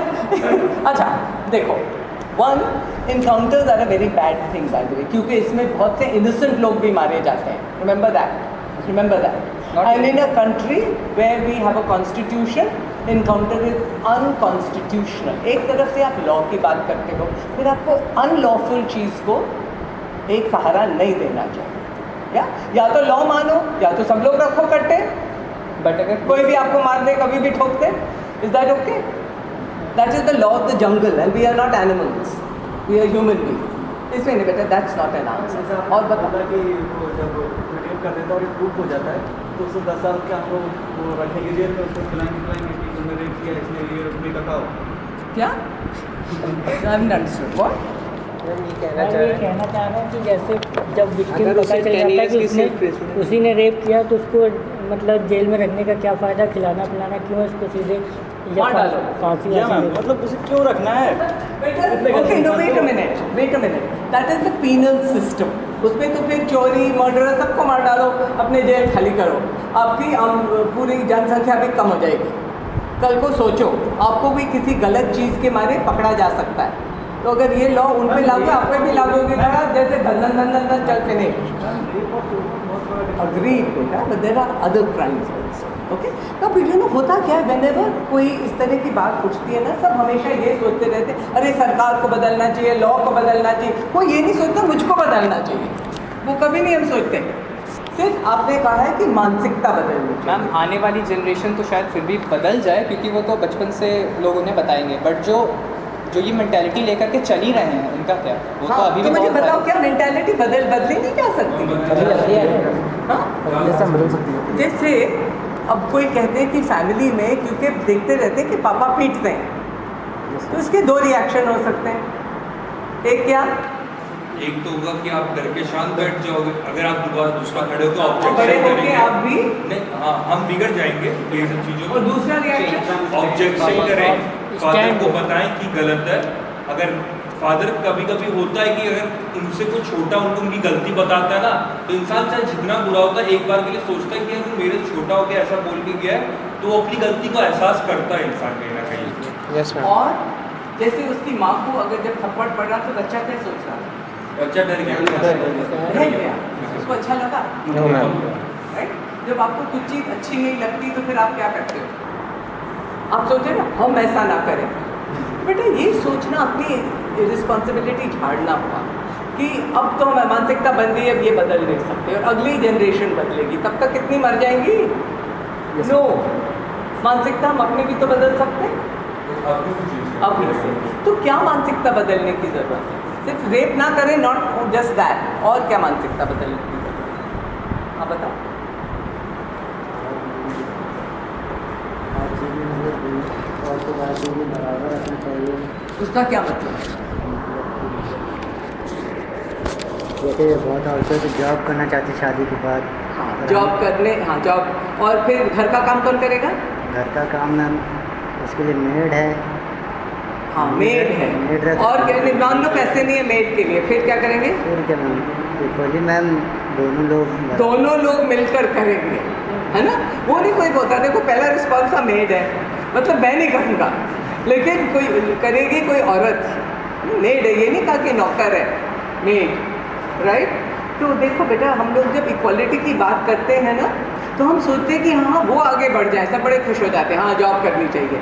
अच्छा देखो, one, encounters are a very bad thing by the way, क्योंकि इसमें बहुत से innocent लोग भी मारे जाते हैं, remember that, and in a country where we have a constitution, encounter is unconstitutional। एक तरफ से आप लॉ की बात करते हो, फिर आपको अनलॉफुल चीज़ को एक सहारा नहीं देना चाहिए, या तो लॉ मानो या तो सब लोग रखो कट्टे,
बट अगर
कोई भी आपको मार दे, कभी भी ठोक दे, is that okay? That is the law of the jungle and we are not animals, we are human beings. इसमें नहीं बेटा, दैट्स नॉट एन आंसर। और बता
कि वो जब रेप कर देता है और ये प्रूफ हो जाता है तो उसको 10 साल के हम लोग वो रखेंगे जेल में, उसको खिलाएंगे कि तुमने रेप किया इसलिए ये रुपये का खाओ।
क्या? I haven't understood what?
ये कहना चाह रहे हैं कि जैसे जब विक्टिम पता चल जाता है कि उसी ने रेप किया तो उसको मतलब जेल में रखने का क्या फ़ायदा, खिलाना पिलाना क्यों इसको सीधे फांसी?
मतलब उसे क्यों रखना है?
Okay, no, wait a minute. That is the penal system. उसमें तो फिर चोरी, मर्डर सबको मार डालो, अपने जेल खाली करो, आपकी पूरी जनसंख्या भी कम हो जाएगी। कल को सोचो, आपको भी किसी गलत चीज़ के मारे पकड़ा जा सकता है, तो अगर ये लॉ उन पे लागू, आप पे भी लागू होगी, जैसे धन चल फिनिश। Agreed बेटा, but there are other crimes also. Okay? तो यू नो होता क्या है, whenever कोई इस तरह की बात पूछती है ना, सब हमेशा ये सोचते रहते हैं अरे सरकार को बदलना चाहिए, लॉ को बदलना चाहिए। कोई ये नहीं सोचता मुझको बदलना चाहिए, वो कभी नहीं हम सोचते। सिर्फ आपने कहा है कि मानसिकता बदलनी चाहिए।
मैम आने वाली जनरेशन तो शायद फिर भी बदल जाए, क्योंकि वो तो बचपन से लोग उन्हें बताएंगे, बट जो ये मेंटालिटी लेकर के चल ही रहे हैं उनका क्या, वो
हाँ,
तो अभी
तो
भी
मुझे
बहुत
बताओ क्या मेंटालिटी बदली नहीं जा सकती?
बदल सकती है।
जैसे अब कोई कहते हैं कि फैमिली में क्योंकि देखते रहते हैं कि पापा पीटते हैं, तो इसके दो रिएक्शन हो सकते हैं। एक क्या?
एक तो होगा कि आप डर के शांत बैठ जाओगे, अगर आप दोबारा दूसरा खड़े हो तो
बड़े
ऑब्जेक्शन
होके आप भी
नहीं, हाँ हम बिगड़ जाएंगे ये सब चीज़ों
और दूसरा रिएक्शन
ऑब्जेक्शन करें, फादर को बताएं कि गलत है। अगर फादर कभी कभी होता है कि अगर उनसे कोई छोटा उनको उनकी गलती बताता है ना, तो इंसान चाहे जितना बुरा होता है एक बार के लिए सोचता है कि अगर मेरे छोटा होकर ऐसा बोल के गया है, तो वो अपनी गलती को एहसास करता है इंसान कहीं ना कहीं।
और जैसे उसकी माँ को अगर जब थप्पड़ पड़ा तो बच्चा क्या सोच रहा है?
बच्चा डर गया।
उसको अच्छा लगा?
No ma'am.
राइट? जब आपको कुछ चीज़ अच्छी नहीं लगती तो फिर आप क्या करते हो? आप सोचे ना हम ऐसा ना करें। बेटा ये सोचना अपनी रिस्पॉन्सिबिलिटी झाड़ना हुआ कि अब तो हमें मानसिकता बन गई, अब ये बदल नहीं सकते और अगली जनरेशन बदलेगी, तब तक कितनी मर जाएंगी? नो, मानसिकता हम अपनी भी तो बदल सकते हैं अभी से। तो क्या मानसिकता बदलने की ज़रूरत है? सिर्फ रेप ना करें, नॉट जस्ट दैट, और क्या मानसिकता बदलने की ज़रूरत है? आप बताओ।
बराबर रखना चाहिए।
उसका क्या मतलब है?
जैसे बहुत औरतें तो जॉब करना चाहती शादी के बाद।
हाँ, जॉब करने, हाँ जॉब, और फिर घर का काम कौन करेगा?
घर का काम मैम उसके लिए मेड है।
हाँ मेड है, और क्या नहीं, मान लो पैसे नहीं है मेड के लिए, फिर क्या करेंगे?
फिर क्या मैम, इक्वली मैम
दोनों लोग मिलकर करेंगे, है ना? वो नहीं कोई बोलता देखो पहला रिस्पॉन्स था मेड है, मतलब मैं नहीं करूँगा, लेकिन कोई करेगी, कोई औरत मेड है, ये नहीं कहा कि नौकर है, मेड, राइट? तो देखो बेटा हम लोग जब इक्वालिटी की बात करते हैं ना तो हम सोचते हैं कि हाँ वो आगे बढ़ जाए, सब बड़े खुश हो जाते हैं, हाँ जॉब करनी चाहिए।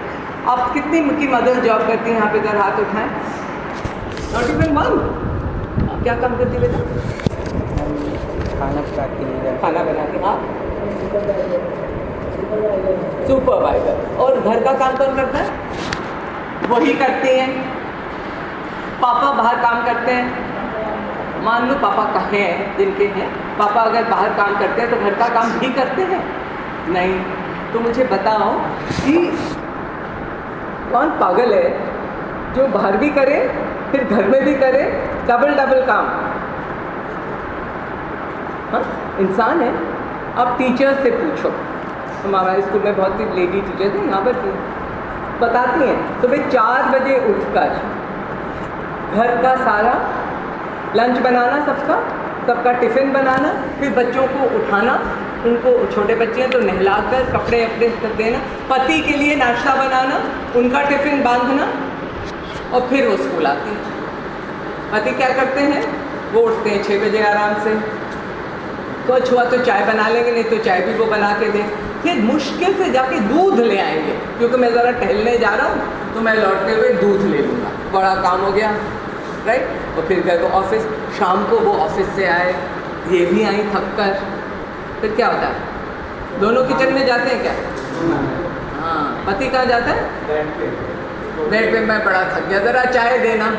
आप कितनी की मदर जॉब करती हैं यहाँ पे, जरा हाथ उठाएं। Not even one. क्या काम करती बेटा?
खाना पकाती है।
खाना बनाती। हाँ सुपरवाइजर। और घर का काम कौन करता है? वही करती हैं। पापा बाहर काम करते हैं, मान लो पापा कहे हैं जिनके हैं, पापा अगर बाहर काम करते हैं तो घर का काम भी करते हैं? नहीं। तो मुझे बताओ कि कौन पागल है जो बाहर भी करे फिर घर में भी करे, डबल काम? हाँ इंसान है। अब टीचर्स से पूछो, हमारे स्कूल में बहुत सी लेडी टीचर्स हैं, यहाँ पर बताती हैं सुबह 4 बजे उठकर घर का सारा लंच बनाना, सबका टिफ़िन बनाना, फिर बच्चों को उठाना, उनको छोटे बच्चे हैं तो नहलाकर कपड़े अपने कर देना, पति के लिए नाश्ता बनाना, उनका टिफ़िन बांधना, और फिर वो स्कूल आते हैं। पति क्या करते हैं? वो उठते हैं 6 बजे आराम से, कुछ हुआ तो चाय बना लेंगे, नहीं तो चाय भी वो बना के दें, फिर मुश्किल से जाके दूध ले आएंगे, क्योंकि मैं ज़रा टहलने जा रहा हूँ तो मैं लौटते हुए दूध ले लूँगा, बड़ा काम हो गया, राइट? और फिर गए वो ऑफिस, शाम को वो ऑफिस से आए, ये भी आई थक कर, फिर क्या होता है? दोनों किचन में जाते हैं क्या? हाँ। पति कहाँ जाता है? बेड पे मैं बड़ा थक गया, ज़रा चाय देना,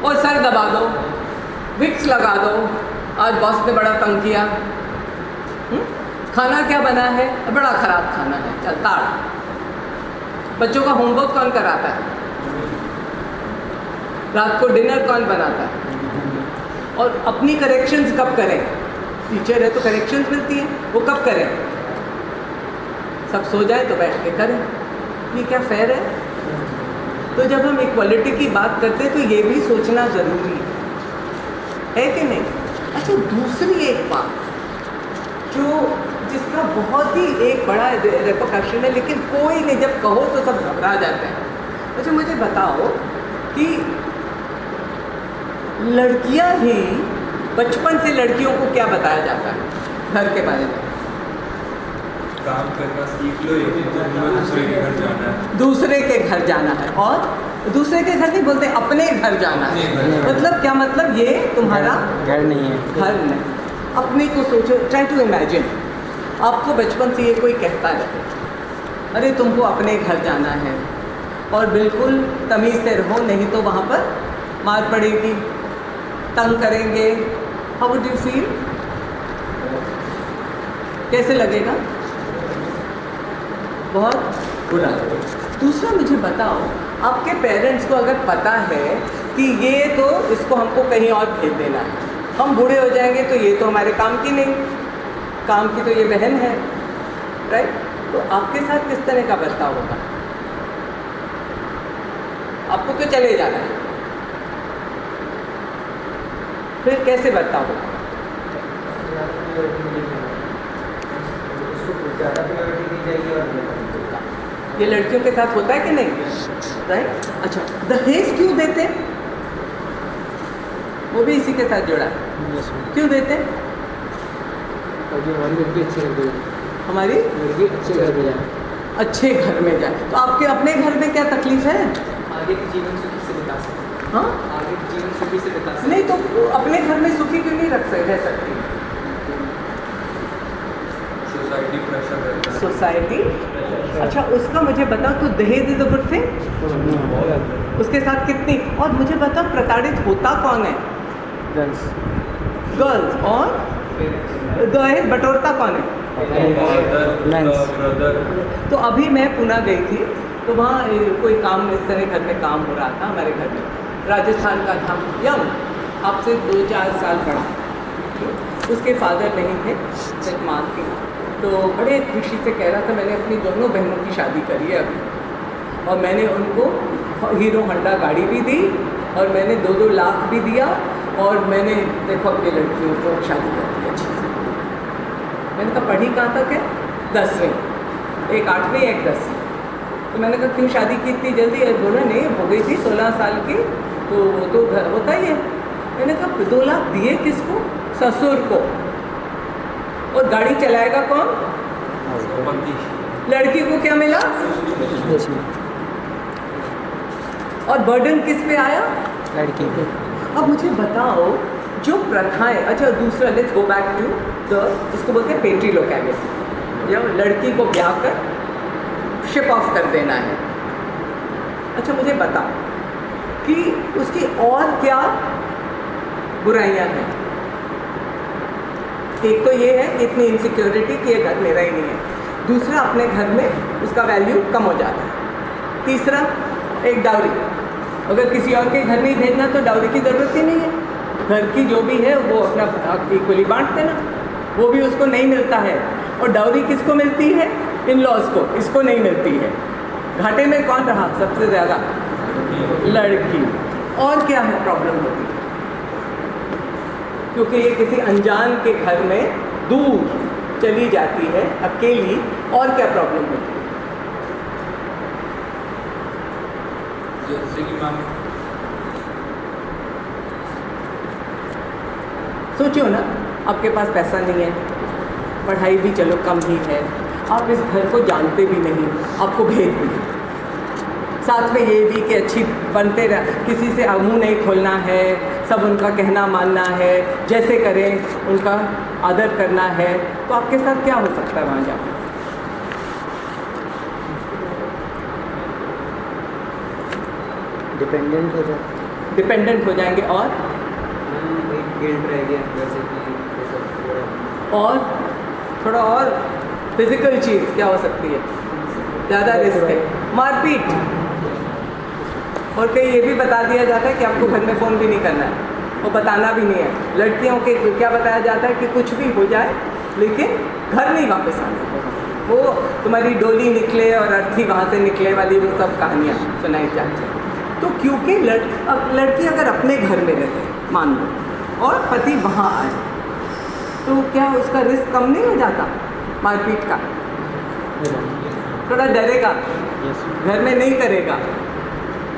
और सर दबा दो, विक्स लगा दो, आज बॉस ने बड़ा तंग किया। खाना क्या बना है? बड़ा ख़राब खाना है, चल ताड़। बच्चों का होमवर्क कौन कराता है? रात को डिनर कौन बनाता है? और अपनी करेक्शंस कब करें? टीचर है तो करेक्शंस मिलती हैं, वो कब करें? सब सो जाए तो बैठ के करें। ये क्या फेयर है? तो जब हम इक्वालिटी की बात करते हैं तो ये भी सोचना ज़रूरी है कि नहीं? अच्छा, दूसरी एक बात जो जिसका बहुत ही एक बड़ा रेपरकशन है, लेकिन कोई नहीं, जब कहो तो सब घबरा जाते हैं। अच्छा मुझे बताओ कि लड़कियां ही बचपन से लड़कियों को क्या बताया जाता है घर के बारे में?
काम करना सीख लो, दूसरे के घर जाना है।
दूसरे के घर जाना है, और दूसरे के घर नहीं बोलते, अपने घर जाना है। मतलब क्या मतलब? ये तुम्हारा
घर नहीं है।
घर नहीं, अपने को सोचो, ट्राई टू इमेजिन। आपको बचपन से ये कोई कहता रहे, अरे तुमको अपने घर जाना है, और बिल्कुल तमीज़ से रहो, नहीं तो वहाँ पर मार पड़ेगी, तंग करेंगे। How would you feel? कैसे लगेगा? बहुत बुरा लगेगा। दूसरा मुझे बताओ, आपके पेरेंट्स को अगर पता है कि ये तो इसको हमको कहीं और भेज देना है, हम बूढ़े हो जाएंगे तो ये तो हमारे काम की नहीं, काम की तो ये बहन है, राइट? तो आपके साथ किस तरह का बर्ताव होगा? आपको क्यों चले जाना है? फिर कैसे बर्ताव होगा? ये लड़कियों के साथ होता है कि नहीं? राइट? अच्छा, दहेज क्यों देते? वो भी इसी के साथ जुड़ा है। क्यों देते?
ताकि हमारी लड़की अच्छे घर पे जाए,
हमारी
लड़की अच्छे घर पे जाए।
अच्छे घर में जाए। तो आपके अपने घर में क्या तकलीफ है?
आगे के जीवन सुखी से बिता सकते,
हाँ,
आगे के जीवन सुखी से बिता सकते।
नहीं तो अपने घर में सुखी क्यों नहीं रह सकती?
सोसाइटी प्रेशर रहता है।
सोसाइटी, अच्छा उसका मुझे बताओ, तो दहेज इज अ गुड थिंग? उसके साथ कितनी, और मुझे बताओ प्रताड़ित होता कौन है? गर्ल्स। और दहेज बटोरता कौन है? तो अभी मैं पुणे गई थी, तो वहाँ कोई काम इस तरह घर में काम हो रहा था हमारे घर में, राजस्थान का था, यंग, आपसे 2-4 साल बड़ा। उसके फादर नहीं थे, सिर्फ माँ थी। तो बड़े खुशी से कह रहा था मैंने अपनी दोनों बहनों की शादी करी है अभी, और मैंने उनको हीरो होंडा गाड़ी भी दी, और मैंने 2-2 लाख भी दिया, और मैंने देखो अपनी लड़कियों को शादी कर दी अच्छी से। मैंने कहा पढ़ी कहाँ तक है? 10वीं, एक 8वीं एक 10वीं। तो मैंने कहा क्यों शादी की इतनी जल्दी? बोला नहीं, हो गई थी 16 साल की, तो वो तो घर होता ही है। मैंने कहा 2 लाख दिए किसको? ससुर को। और गाड़ी चलाएगा कौन? लड़की को क्या मिला? और बर्डन किस पे आया?
लड़की पे।
अब मुझे बताओ, जो प्रथाएं, अच्छा दूसरा, let's go back to the, इसको बोलते हैं पेट्रीलोकैलिटी, जब लड़की को ब्याह कर शिप ऑफ कर देना है। अच्छा मुझे बताओ कि उसकी और क्या बुराइयां हैं? एक तो ये है कि इतनी इनसिक्योरिटी कि ये घर मेरा ही नहीं है। दूसरा, अपने घर में उसका वैल्यू कम हो जाता है। तीसरा, एक डाउरी, अगर किसी और के घर नहीं भेजना तो डाउरी की ज़रूरत ही नहीं है। घर की जो भी है वो अपना इक्वली बांट देना, वो भी उसको नहीं मिलता है। और डाउरी किसको मिलती है? इन लॉज को, इसको नहीं मिलती है। घाटे में कौन रहा सबसे ज़्यादा? लड़की। और क्या है प्रॉब्लम होती है? क्योंकि ये किसी अनजान के घर में दूर चली जाती है अकेली, और क्या प्रॉब्लम होती है?
जैसे कि मैम
सोचियो ना, आपके पास पैसा नहीं है, पढ़ाई भी चलो कम ही है, आप इस घर को जानते भी नहीं, आपको भेज भी, साथ में ये भी कि अच्छी बनते रह, किसी से मुँह नहीं खोलना है, सब उनका कहना मानना है, जैसे करें उनका आदर करना है, तो आपके साथ क्या हो सकता है वहाँ जाकर?
डिपेंडेंट हो जाए,
डिपेंडेंट हो जाएंगे। और
एक गिल्ट रह गया जैसे कि,
और थोड़ा और फिजिकल चीज़ क्या हो सकती है? ज़्यादा रिस्क है, मारपीट। और कहीं ये भी बता दिया जाता है कि आपको घर में फ़ोन भी नहीं करना है, वो बताना भी नहीं है। लड़कियों के क्या बताया जाता है कि कुछ भी हो जाए लेकिन घर नहीं वापस आना, वो तुम्हारी डोली निकले और अर्थी वहाँ से निकले वाली वो सब कहानियाँ सुनाई जाती हैं। तो क्योंकि लड़की अगर अपने घर में रहे मान लो और पति वहाँ आए, तो क्या उसका रिस्क कम नहीं हो जाता मारपीट का? थोड़ा डरेगा, घर में नहीं करेगा,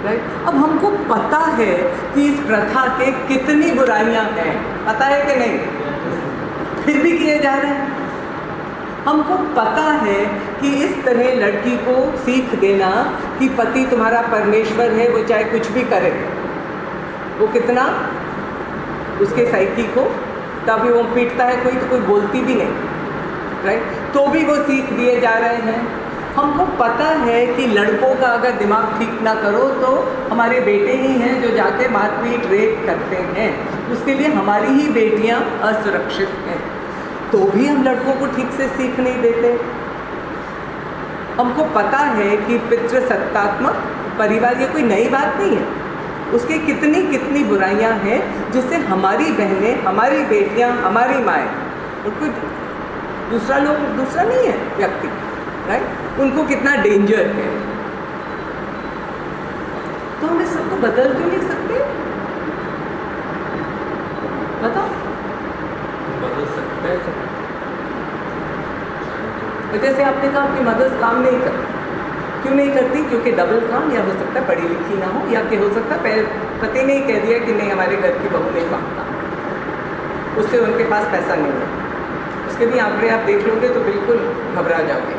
राइट? अब हमको पता है कि इस प्रथा के कितनी बुराइयां हैं, पता है कि नहीं? फिर भी किए जा रहे हैं। हमको पता है कि इस तरह लड़की को सीख देना कि पति तुम्हारा परमेश्वर है, वो चाहे कुछ भी करे, वो कितना उसके साइकी को, तभी वो पीटता है कोई तो कोई बोलती भी नहीं, राइट? तो भी वो सीख दिए जा रहे हैं। हमको पता है कि लड़कों का अगर दिमाग ठीक ना करो तो हमारे बेटे ही हैं जो जाके मारपीट रेप करते हैं, उसके लिए हमारी ही बेटियां असुरक्षित हैं, तो भी हम लड़कों को ठीक से सीख नहीं देते। हमको पता है कि पितृसत्तात्मक परिवार ये कोई नई बात नहीं है, उसके कितनी कितनी बुराइयां हैं जिससे हमारी बहनें, हमारी बेटियां, हमारी माएँ, और कोई दूसरा नहीं है व्यक्ति, राइट? उनको कितना डेंजर है। तो हम इस सबको बदल क्यों नहीं सकते? बताओ।
बदल सकते हैं।
जैसे आपने कहा आपकी मदर्स काम नहीं करती, क्यों नहीं करती? क्योंकि डबल काम, या हो सकता है पढ़ी लिखी ना हो, या कि हो सकता है पति ने ही कह दिया कि नहीं हमारे घर की बहू नहीं काम, उससे उनके पास पैसा नहीं है, उसके भी आंकड़े आप देख लोगे तो बिल्कुल घबरा जाओगे।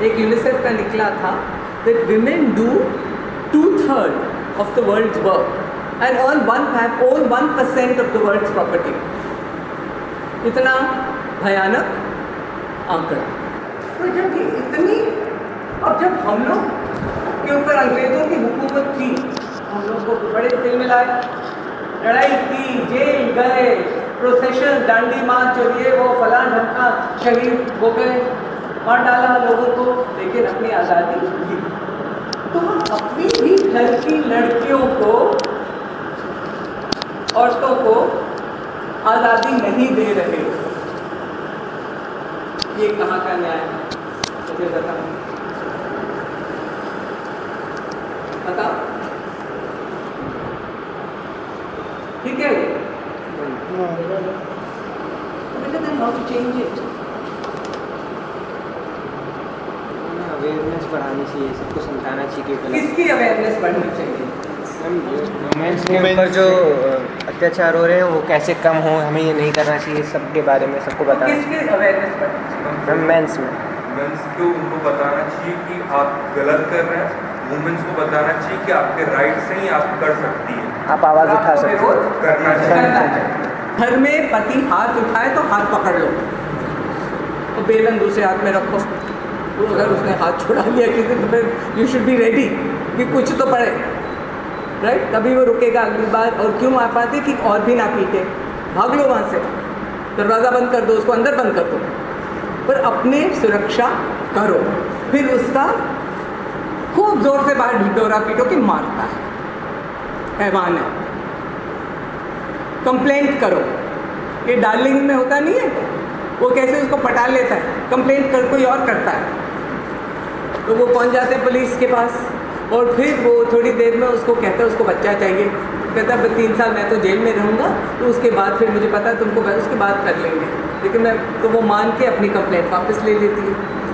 एक यूनिसेफ का निकला था that women do 2/3 of the world's work and earn 1% of the world's property. इतना भयानक आंकड़ा। तो जब ये इतनी, अब जब हम लोग के ऊपर अंग्रेजों की हुकूमत थी, हम लोग को बड़े दिल में लाए, लड़ाई की, जेल गए, प्रोसेशन, डांडी मार्च और ये वो फलां ढमका, शहीद हो गए, मार डाला लोगों को, लेकिन अपनी आज़ादी दी। तो हम अपनी भी घर की लड़कियों को, औरतों को आज़ादी नहीं दे रहे। ये कहाँ का न्याय है? मुझे बताओ, बताओ, ठीक है? Then how to change it?
Awareness बढ़ानी चाहिए, सबको समझाना चाहिए कि
किसकी अवेयरनेस बढ़नी चाहिए?
वुमेन्स के ऊपर जो अत्याचार हो रहे हैं वो कैसे कम हो, हमें ये नहीं करना चाहिए, सबके बारे में सबको बताना।
किसकी अवेयरनेस बढ़नी चाहिए?
मेंस में
मेंस को उनको बताना चाहिए कि आप गलत कर रहे हैं, वुमेन्स को बताना चाहिए कि आपके राइट से ही आप कर सकती है,
आप आवाज़ उठा सकते हो,
करना चाहिए।
घर में पति हाथ उठाए तो हाथ पकड़ लो और बेलन दूसरे हाथ में रखो। तो अगर उसने हाथ छुड़ा लिया किसी तो फिर यू शुड बी रेडी कि कुछ तो पड़े, राइट? तभी वो रुकेगा अगली बार। और क्यों आ पाते कि और भी ना पीटे, भाग लो वहाँ से, दरवाज़ा बंद कर दो, उसको अंदर बंद कर दो, पर अपने सुरक्षा करो। फिर उसका खूब जोर से बाहर ढिढोरा पीटो कि मारता है, हैवान है। कंप्लेंट करो। ये डार्लिंग में होता नहीं है, वो कैसे उसको पटा लेता है, कंप्लेंट कर कोई और करता है, तो वो पहुंच जाते हैं पुलिस के पास, और फिर वो थोड़ी देर में उसको कहता है उसको बच्चा चाहिए, कहता है 3 साल मैं तो जेल में रहूँगा, तो उसके बाद फिर मुझे पता है तुमको उसके बाद कर लेंगे, लेकिन मैं तो वो मान के अपनी कंप्लेंट वापस ले लेती है।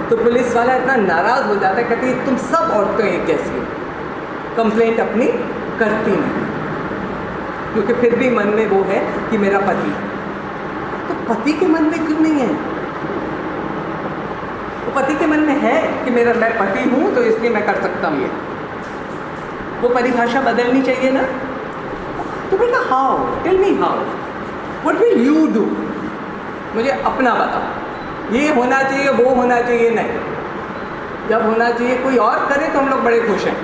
तो पुलिस वाला इतना नाराज़ हो जाता है, कहती है तुम सब औरतें एक जैसी हो, कंप्लेंट अपनी करती नहीं, क्योंकि फिर भी मन में वो है कि मेरा पति। तो पति के मन में क्यों नहीं है? तो पति के मन में है कि मैं पति हूँ तो इसलिए मैं कर सकता हूँ ये। वो परिभाषा बदलनी चाहिए ना। तो बेटा how, tell me how, what will you do? मुझे अपना बताओ। ये होना चाहिए, वो होना चाहिए, नहीं। जब होना चाहिए कोई और करे तो हम लोग बड़े खुश हैं।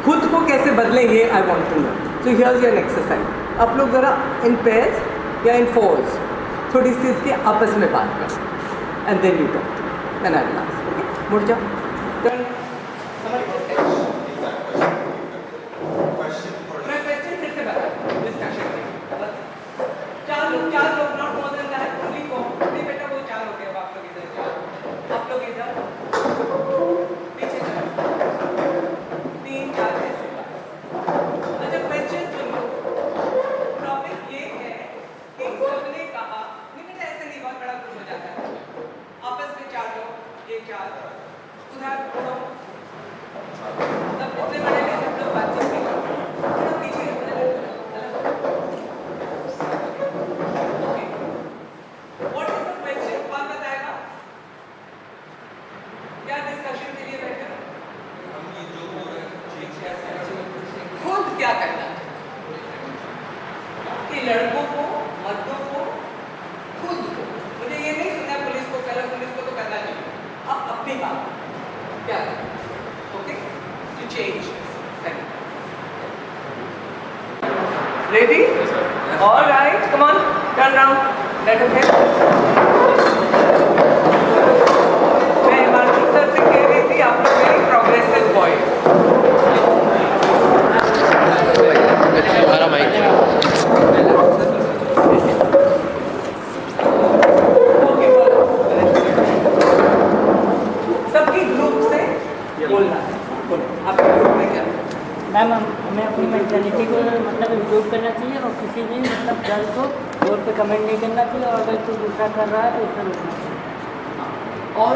खुद को कैसे बदलें ये I want to know. So here's your exercise. आप लोग ज़रा इन पेयर्स या इन फोर्स थोड़ी सी इसके आपस में बात करो, and then you talk, then I will ask. Okay, मुड़ जाओ। टर्न, समझ गए? मैं क्वेश्चन फिर से बता, डिस्कशन में 4 लोग, not more than that, only को नहीं बेटा, वो 4 हो गए, आप लोग इधर, 4 आप लोग इधर पीछे 3 4 ऐसे। अच्छा, क्वेश्चन सुन लो। टॉपिक ये है कि सबने कहा, नहीं बेटा ऐसे नहीं, बहुत बड़ा ग्रुप हो जाता है, आपस में 4 लोग, ये 4 उधर पढ़ो, सब इतने बड़े हैं, सब लोग बातचीत नहीं करते, थोड़ा पीछे व्हाट इज द क्वेश्चन? कौन बताएगा? क्या डिस्कशन के लिए बैठे हो? खुद क्या करना है कि लड़कों को, मर्दों को, खुद को, मुझे ये नहीं सुनना पुलिस को करो, पुलिस को तो करना चाहिए, अब अपनी बात क्या करना, okay, to change. Ready? All right, come on, turn round, let him help. मैं हिमांशु सर से कह रही थी आप लोग वेरी प्रोग्रेसिव बॉय।
हमारा माइक
सबकी ग्रुप से बोलना है। आपके ग्रुप में क्या?
मैम हमें अपनी मेंटालिटी को मतलब इम्प्रूव करना चाहिए और किसी भी मतलब गर्ल को बोर्ड पे कमेंट नहीं करना चाहिए, और अगर कोई दूसरा कर रहा है तो उसे रोकना चाहिए।
और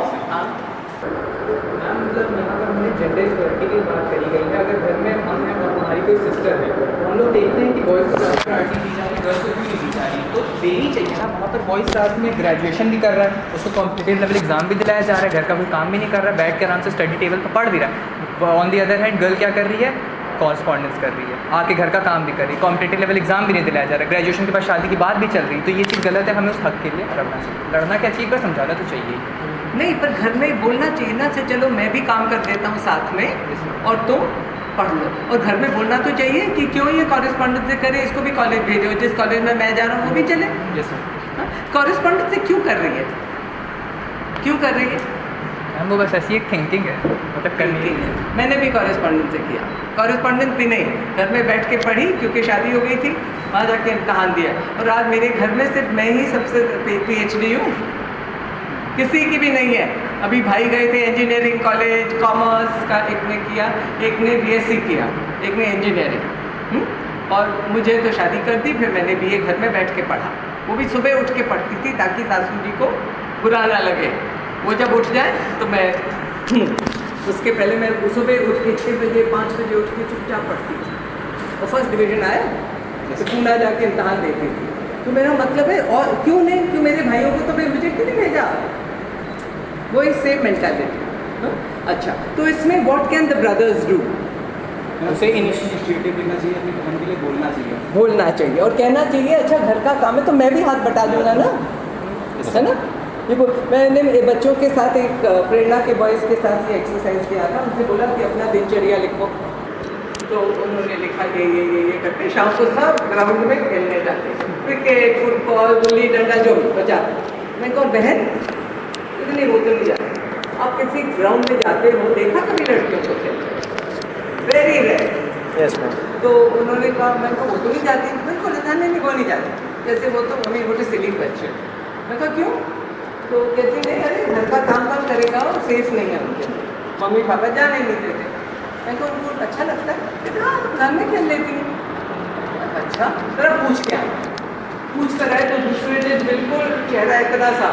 मैम मतलब यहाँ पर हमने जेंडर इक्वलिटी की बात करी गई है। अगर घर में हम हैं और हमारी कोई सिस्टर है, तो हम लोग देखते हैं कि बॉयज़ को प्रायोरिटी दी जा रही है, गर्ल्स को क्यों नहीं दी जा रही, तो देनी चाहिए ना। ना वहाँ पर बॉयज़ साथ में ग्रेजुएशन भी कर रहा है, उसको कॉम्पिटिटिव लेवल एग्जाम भी दिलाया जा रहा है, घर का कोई काम भी नहीं कर रहा है, बैठ के आराम से स्टडी टेबल पर पढ़ भी रहा है। On the other hand girl क्या कर रही है, कॉरस्पॉन्डेंस कर रही है, आके घर का काम भी कर रही है, कॉम्पिटिटिव लेवल एग्जाम भी नहीं दिलाया जा रहा है, ग्रेजुएशन के बाद शादी की बात भी चल रही है। तो ये चीज़ गलत है, हमें उस हक के लिए लड़ना चाहिए। लड़ना क्या चाहिए, पर समझाना तो चाहिए।
नहीं, पर घर में बोलना चाहिए ना, से चलो मैं भी काम कर देता हूँ साथ में और तुम पढ़ लो। और घर में बोलना तो चाहिए कि क्यों ये कॉरेस्पॉन्डेंस से करे, इसको भी कॉलेज भेजो, जिस कॉलेज में मैं जा रहा हूँ वो भी चले। कॉरेस्पॉन्डेंस से क्यों कर रही है, क्यों कर रही है?
हम वो बस ऐसी एक थिंकिंग है, मतलब करनी है।
मैंने भी कॉरेस्पॉन्डेंस से किया, कॉरेस्पॉन्डेंस भी नहीं, घर में बैठ के पढ़ी क्योंकि शादी हो गई थी, वहाँ जाके इम्तहान दिया। और आज मेरे घर में सिर्फ मैं ही सबसे PhD हूँ, किसी की भी नहीं है। अभी भाई गए थे इंजीनियरिंग कॉलेज, कॉमर्स का एक ने किया, एक ने BSc किया, एक ने इंजीनियरिंग। और मुझे तो शादी कर दी, फिर मैंने BA घर में बैठ के पढ़ा। वो भी सुबह उठ के पढ़ती थी ताकि सासू जी को बुरा ना लगे। वो जब उठ जाए तो मैं उसके पहले मैं सुबह उठ के 6 बजे 5 बजे उठ के चुपचाप पढ़ती थी, और फर्स्ट डिवीज़न आया तो पूना जाके इम्तहान देती थी। तो मेरा मतलब है, और क्यों नहीं, क्यों मेरे भाइयों को तो मैं मुझे क्यों नहीं भेजा, वो एक सेम मेंटालिटी। अच्छा, तो इसमें what can the brothers do?
उसे इनिशिएटिव लेना चाहिए, अपनी बहन के लिए बोलना चाहिए,
बोलना चाहिए और कहना चाहिए अच्छा घर का काम है तो मैं भी हाथ बटा दूंगा ना, है ना। देखो मैंने बच्चों के साथ एक प्रेरणा के बॉयज़ के साथ ये एक्सरसाइज किया था, उनसे बोला कि अपना दिनचर्या लिखो। तो उन्होंने लिखा ये करते, शाम को सब ग्राउंड में खेलने जाते, क्रिकेट, फुटबॉल, गुल्ली डंडा जो बचाते। मैं कहा बहन इतनी वो तो नहीं जाती, आप किसी ग्राउंड में जाते हो, देखा कभी लड़कियों को खेलते? Very rare.
Yes ma'am.
तो उन्होंने कहा, मैं कहा वो तो नहीं जाती, बिल्कुल नहीं वो नहीं जाती, जैसे वो तो मम्मी वो सिली क्वेश्चन। मैं कहा क्यों? तो कहती नहीं, अरे घर का काम करेगा और सेफ नहीं है उनके, मम्मी पापा जाने नहीं देते। मैं कहा उनको अच्छा लगता है? कहते हाँ घर में खेल लेती हूँ। अच्छा जरा पूछ के आए, पूछ कर आए तो दूसरे दिन बिल्कुल चेहरा इतना सा।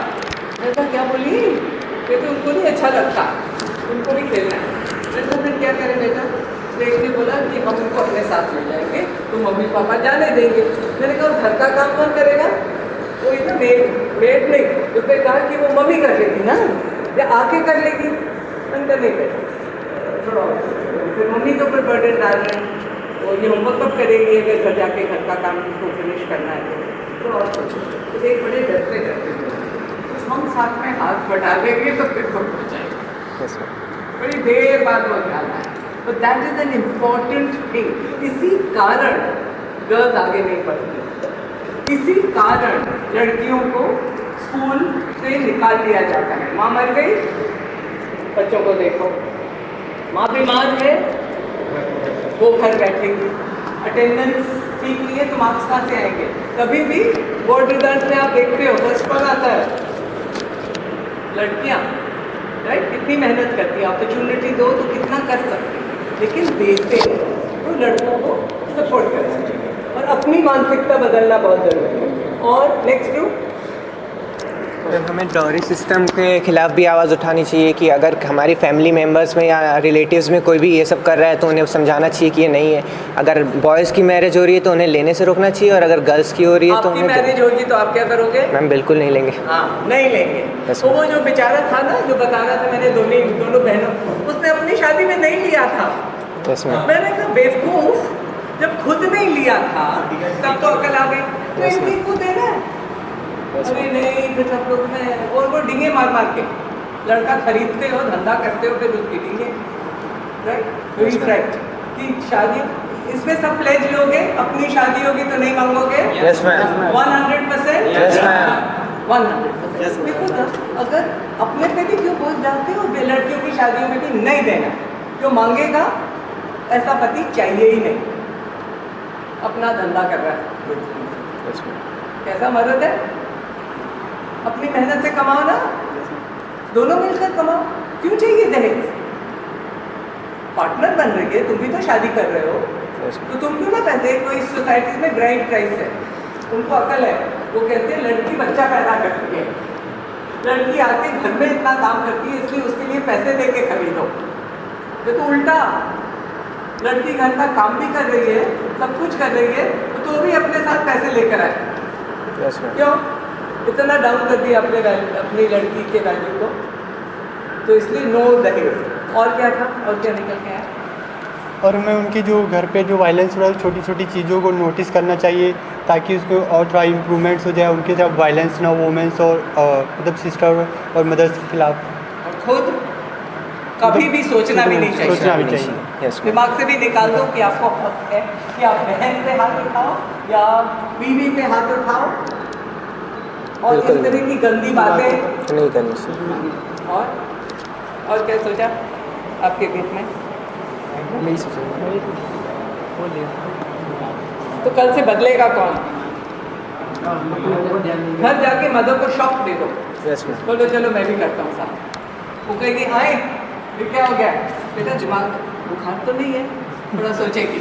मैं कहा क्या बोली? कहते उनको नहीं अच्छा लगता, उनको नहीं खेलना है। मैं कहा फिर क्या करें बेटा? तो एक ने बोला कि हम उनको अपने साथ ले जाएंगे तो मम्मी पापा जाने देंगे। मैंने कहा घर का काम कौन करेगा? वो इतना मेड नहीं, उसने कहा कि वो मम्मी कर लेगी ना, या आके कर लेगी। मैंने नहीं कर थोड़ा, फिर मम्मी के ऊपर बर्डन डाल रहे हैं, वो ये होमवर्क कब करेगी अगर घर जाके घर का काम उसको फिनिश करना है तो। और तो एक बड़े डरते हम साथ में हाथ बढ़ा देंगे तो फिर हो जाएगा, बड़ी देर बाद वो ख्याल आया। तो that is an important thing. इसी कारण गर्ल्स आगे नहीं बढ़ती, इसी कारण लड़कियों को स्कूल से निकाल दिया जाता है। माँ मर गई, बच्चों को देखो, माँ बीमार है, वो घर बैठेंगी, अटेंडेंस ठीक नहीं है तो मार्क्स कहाँ से आएंगे? कभी भी बोर्ड रिजल्ट में आप देखते हो फर्स्ट कौन आता है? लड़कियाँ, राइट? कितनी मेहनत करती है, अपॉर्चुनिटी दो तो कितना कर सकते हैं, लेकिन देते हैं तो लड़कों को सपोर्ट करना चाहिए और अपनी मानसिकता बदलना बहुत ज़रूरी है। और नेक्स्ट डू,
हमें डॉरी सिस्टम के खिलाफ भी आवाज़ उठानी चाहिए कि अगर हमारी फैमिली मेम्बर्स में या रिलेटिव्स में कोई भी ये सब कर रहा है तो उन्हें समझाना चाहिए कि ये नहीं है। अगर बॉयज़ की मैरिज हो रही है तो उन्हें लेने से रोकना चाहिए, और अगर गर्ल्स की हो रही है तो
उन्हें मैरिज होगी तो आप क्या करोगे?
मैम बिल्कुल नहीं लेंगे।
हाँ नहीं लेंगे। तो वो जो बेचारा था ना जो बता रहा था, मैंने दोनों बहनों, उसने अपनी शादी में नहीं लिया था। मैंने कहा बेवकूफ़, जब खुद नहीं लिया था तब तो अकल आ गई, तो इनकी को देना है। अरे नहीं, फिर सब लोग में और वो डिंगे मार के लड़का खरीदते हो, धंधा करते हो, फिर उसकी डिंगे, राइट? राइट कि शादी इसमें सब प्लेज लोगे, अपनी शादी होगी तो नहीं मांगोगे?
Yes ma'am.
100%?
Yes ma'am.
100%। देखो ना, अगर अपने पे भी क्यों बोझ डालते हो, लड़कियों की शादियों में भी नहीं देना, जो मांगेगा ऐसा पति चाहिए ही नहीं, अपना धंधा कर रहा है। कैसा मर्द है? अपनी मेहनत से कमाओ ना, दोनों मिलकर कमाओ, क्यों चाहिए दहेज? पार्टनर बन रही है, तुम भी तो शादी कर रहे हो, तो तुम क्यों ना कहते? कोई सोसाइटी में ग्राइंड प्राइस है, उनको अकल है, वो कहते हैं लड़की बच्चा पैदा करती है, लड़की आके घर में इतना काम करती है इसलिए उसके लिए पैसे दे के खरीदो। ये तो उल्टा, लड़की घर का काम भी कर रही है, सब कुछ कर रही है, तो भी अपने साथ पैसे लेकर आए। क्यों? इतना डाउन कर दिया अपनी लड़की के वैल्यू को, तो इसलिए नो दहेज। और क्या था, और क्या निकल के आया?
और हमें उनकी जो घर पे जो वायलेंस हो रहा है छोटी छोटी चीज़ों को नोटिस करना चाहिए ताकि उसमें और थोड़ा इम्प्रूवमेंट्स हो जाए, उनके साथ वायलेंस ना हो वुमेंस और मतलब सिस्टर और मदर्स के खिलाफ।
और खुद कभी भी सोचना भी नहीं चाहिए,
सोचना भी चाहिए।
दिमाग से भी निकाल दो कि आपको हक है कि आप बहन पे हाथ उठाओ या बीवी पे हाथ उठाओ, और इस तरह की गंदी बातें
नहीं करनी चाहिए।
और क्या सोचा आपके ग्रुप में?
नहीं सोचा।
तो कल से बदलेगा कौन? घर जाके मदर को शॉक दे दो, बोलो चलो मैं भी करता हूँ साथ। वो कहेगी आए ये क्या हो गया बेटा, दिमाग बुखार तो नहीं है, थोड़ा सोचेगी।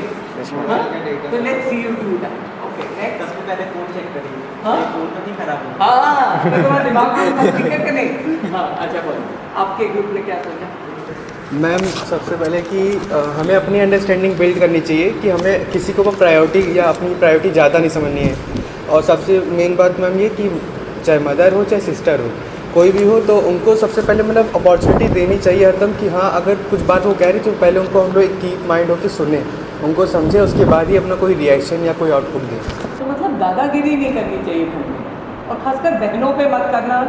तो let's see you do that. Okay next.
सबसे पहले फोन चेक करिए,
हाँ?
फोन तो नहीं खराब होगा।
हाँ तो तुम्हारा दिमाग में ठीक है कि नहीं? हाँ अच्छा बोलो, आपके ग्रुप ने क्या सोचा?
मैम सबसे पहले कि हमें अपनी अंडरस्टैंडिंग बिल्ड करनी चाहिए कि हमें किसी को प्रायोरिटी या अपनी प्रायोरिटी ज़्यादा नहीं समझनी है। और सबसे मेन बात मैम ये कि चाहे मदर हो चाहे सिस्टर हो, कोई भी हो, तो उनको सबसे पहले मतलब अपॉर्चुनिटी देनी चाहिए हरदम कि हाँ अगर कुछ बात वो कह रही तो पहले उनको हम लोग एक कीप माइंड होकर सुने, उनको समझे, उसके बाद ही अपना कोई रिएक्शन या कोई आउटपुट दें।
तो मतलब दादागिरी नहीं करनी चाहिए घर में, और खासकर बहनों पे मत करना।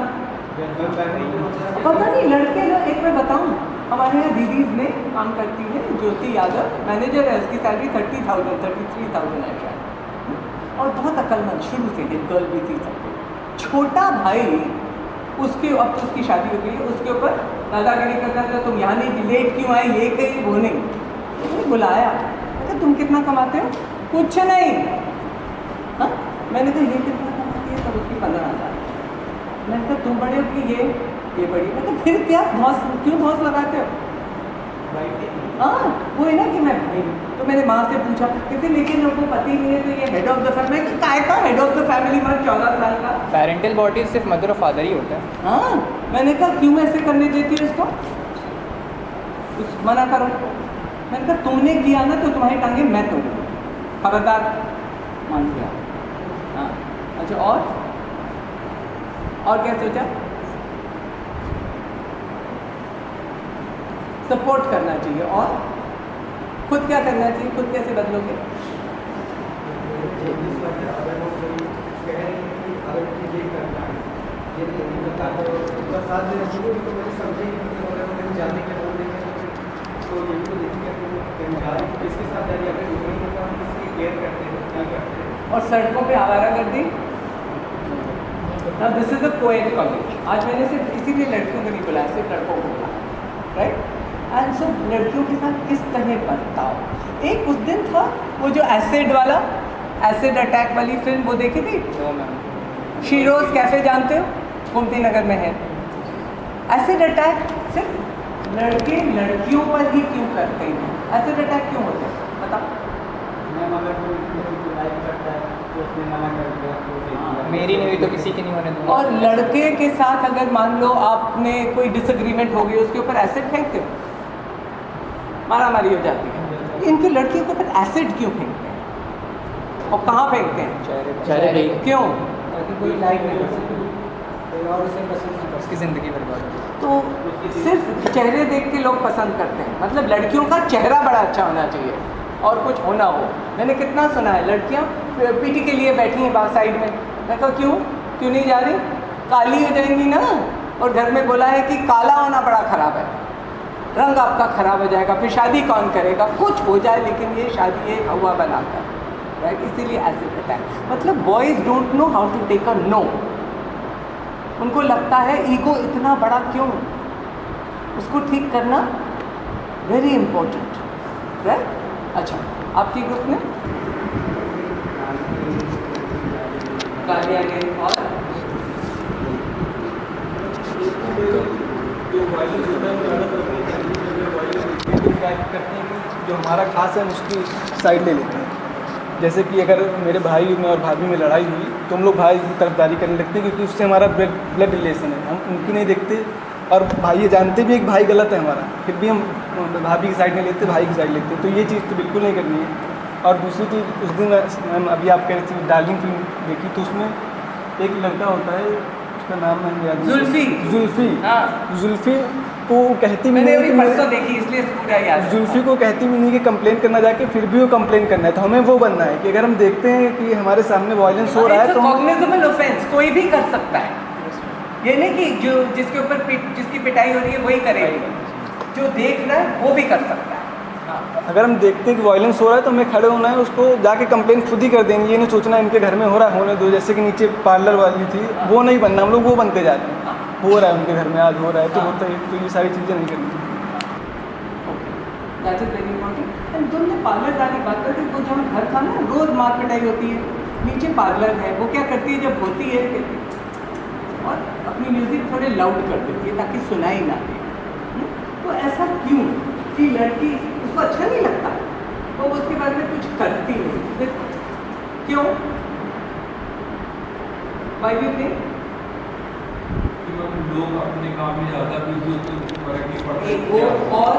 पता नहीं लड़के ना, एक मैं बताऊँ, हमारे यहाँ दीदीज में काम करती है ज्योति यादव, मैनेजर है, उसकी सैलरी 30,000 33,000 है शायद, और बहुत अक्लमंद शुरू से है, गर्ल भी थी सबके। छोटा भाई उसके, अब तो उसकी शादी हो गई है, उसके ऊपर दादागिरी करता था, तुम यहाँ नहीं लेट क्यों आए, ये कहीं वो नहीं। तो बुलाया, कहते तुम कितना कमाते हो? कुछ नहीं। हाँ मैंने कहा ये कितना कमाती है? तब उसकी 15,000। मैंने कहा तुम बड़े हो कि ये बड़ी? मैं कहा फिर क्या धौंस, क्यों धौंस लगाते हो? हाँ वो है ना कि मैं भाई। तो मैंने माँ से पूछा, कहते लेकिन वो पति नहीं है तो ये हेड ऑफ द फैमिली। काय का हेड ऑफ द फैमिली? मैं 14 साल का।
पेरेंटल बॉडी सिर्फ मदर और फादर ही होता है।
हाँ मैंने कहा क्यों ऐसे करने देती है इसको, मना करो। मैंने कहा तुमने किया ना तो तुम्हारी टांगे मैं तोड़ूँ, खबरदार। मान गया। हाँ अच्छा और क्या सोचा? सपोर्ट करना चाहिए। और खुद क्या करना चाहिए? खुद कैसे बदलोगे? और सड़कों पे आवारागर्दी। Now this is a co-ed college. आज मैंने सिर्फ इसीलिए लड़कियों को नहीं बुलाया, सिर्फ लड़कों को बुलाया, राइट? एंड सो लड़कियों के साथ किस तरह बर्ताव। एक उस दिन था वो जो एसिड अटैक वाली फिल्म, वो देखी थी? शीरोज कैफे जानते हो, गोमती नगर में है। एसिड अटैक सिर्फ लड़के लड़कियों पर ही क्यों करते हैं? एसिड अटैक क्यों होते हैं बताओ?
मेरी नहीं हुई तो किसी की नहीं होने दूंगा।
और लड़के के साथ अगर मान लो आपने कोई डिसएग्रीमेंट हो गई, उसके ऊपर एसिड फेंकते हो, मारामारी हो जाती है। इनकी लड़कियों के ऊपर एसिड क्यों फेंकते हैं और कहाँ फेंकते हैं?
चेहरे पे।
क्यों?
ताकि कोई लाइक नहीं कर सके और उसे पसंद नहीं, उसकी ज़िंदगी बर्बाद हो।
तो सिर्फ चेहरे देख के लोग पसंद करते हैं, मतलब लड़कियों का चेहरा बड़ा अच्छा होना चाहिए और कुछ होना हो। मैंने कितना सुना है लड़कियां पीटी के लिए बैठी हैं बाहर साइड में। मैं कहा क्यों नहीं जा रही? काली हो जाएंगी ना। और घर में बोला है कि काला होना बड़ा ख़राब है, रंग आपका ख़राब हो जाएगा, फिर शादी कौन करेगा? कुछ हो जाए लेकिन ये शादी एक हवा बनाकर, राइट? इसीलिए एसिड अटैक। मतलब boys don't know how to take a no. उनको लगता है ईगो इतना बड़ा क्यों, उसको ठीक करना वेरी इम्पोर्टेंट, राइट? अच्छा आपकी ग्रुप में गालियाँ गई और
जो हमारा खास है उसकी साइड ले लेते हैं। जैसे कि अगर मेरे भाई में और भाभी में लड़ाई हुई तो हम लोग भाई की तरफदारी करने लगते हैं, क्योंकि उससे हमारा ब्लड रिलेशन है, हम उनकी नहीं देखते। और भाई ये जानते भी एक भाई गलत है हमारा, फिर भी हम भाभी की साइड नहीं लेते, भाई की साइड लेते। तो ये चीज़ तो बिल्कुल नहीं करनी है। और दूसरी चीज़, उस दिन मैम अभी आप कह रही थी डार्लिंग फिल्म देखी, तो उसमें एक लड़का होता है, उसका नाम नहीं याद।
जुल्फी।
जुल्फी।
हाँ।
जुल्फी को कहती भी
मैंने
नहीं
अभी
कि
परसों देखी इसलिए पूरा याद है।
जुल्फी को कहती भी नहीं कि कंप्लेन करना जाके, फिर भी वो कंप्लेन करना है। तो हमें वो बनना है कि अगर हम देखते हैं कि हमारे सामने वायलेंस हो रहा है तो
कॉग्निजेबल ऑफेंस कोई भी कर सकता है। ये नहीं कि जो जिसके ऊपर जिसकी पिटाई हो रही है वही करेगा, जो देख रहा है वो भी कर सकता है।
अगर हम देखते हैं कि वायलेंस हो रहा है तो हमें खड़े होना है, उसको जाके कंप्लेन खुद ही कर देंगे। ये नहीं सोचना इनके घर में हो रहा है, होने दो। जैसे कि नीचे पार्लर वाली थी, वो नहीं बनना, हम लोग वो बनते जाते हैं। हो रहा है उनके घर में, आज हो रहा है तो होता है, तो ये सारी चीज़ें नहीं करनी।
That is very important. And तुमने पार्लर वाली बात करती, वो जो घर था ना, रोज मार पिटाई होती है, नीचे पार्लर है, वो क्या करती है जब होती है और अपनी म्यूजिक थोड़े लाउड कर देती है ताकि सुनाई ना दे। तो ऐसा क्यों कि लड़की उसको अच्छा नहीं लगता तो वो उसके बारे में कुछ करती नहीं, फिर क्यों? Why do you think?
लोग अपने काम में ज़्यादा बिजी होते हैं, फर्क नहीं पड़ता।
वो और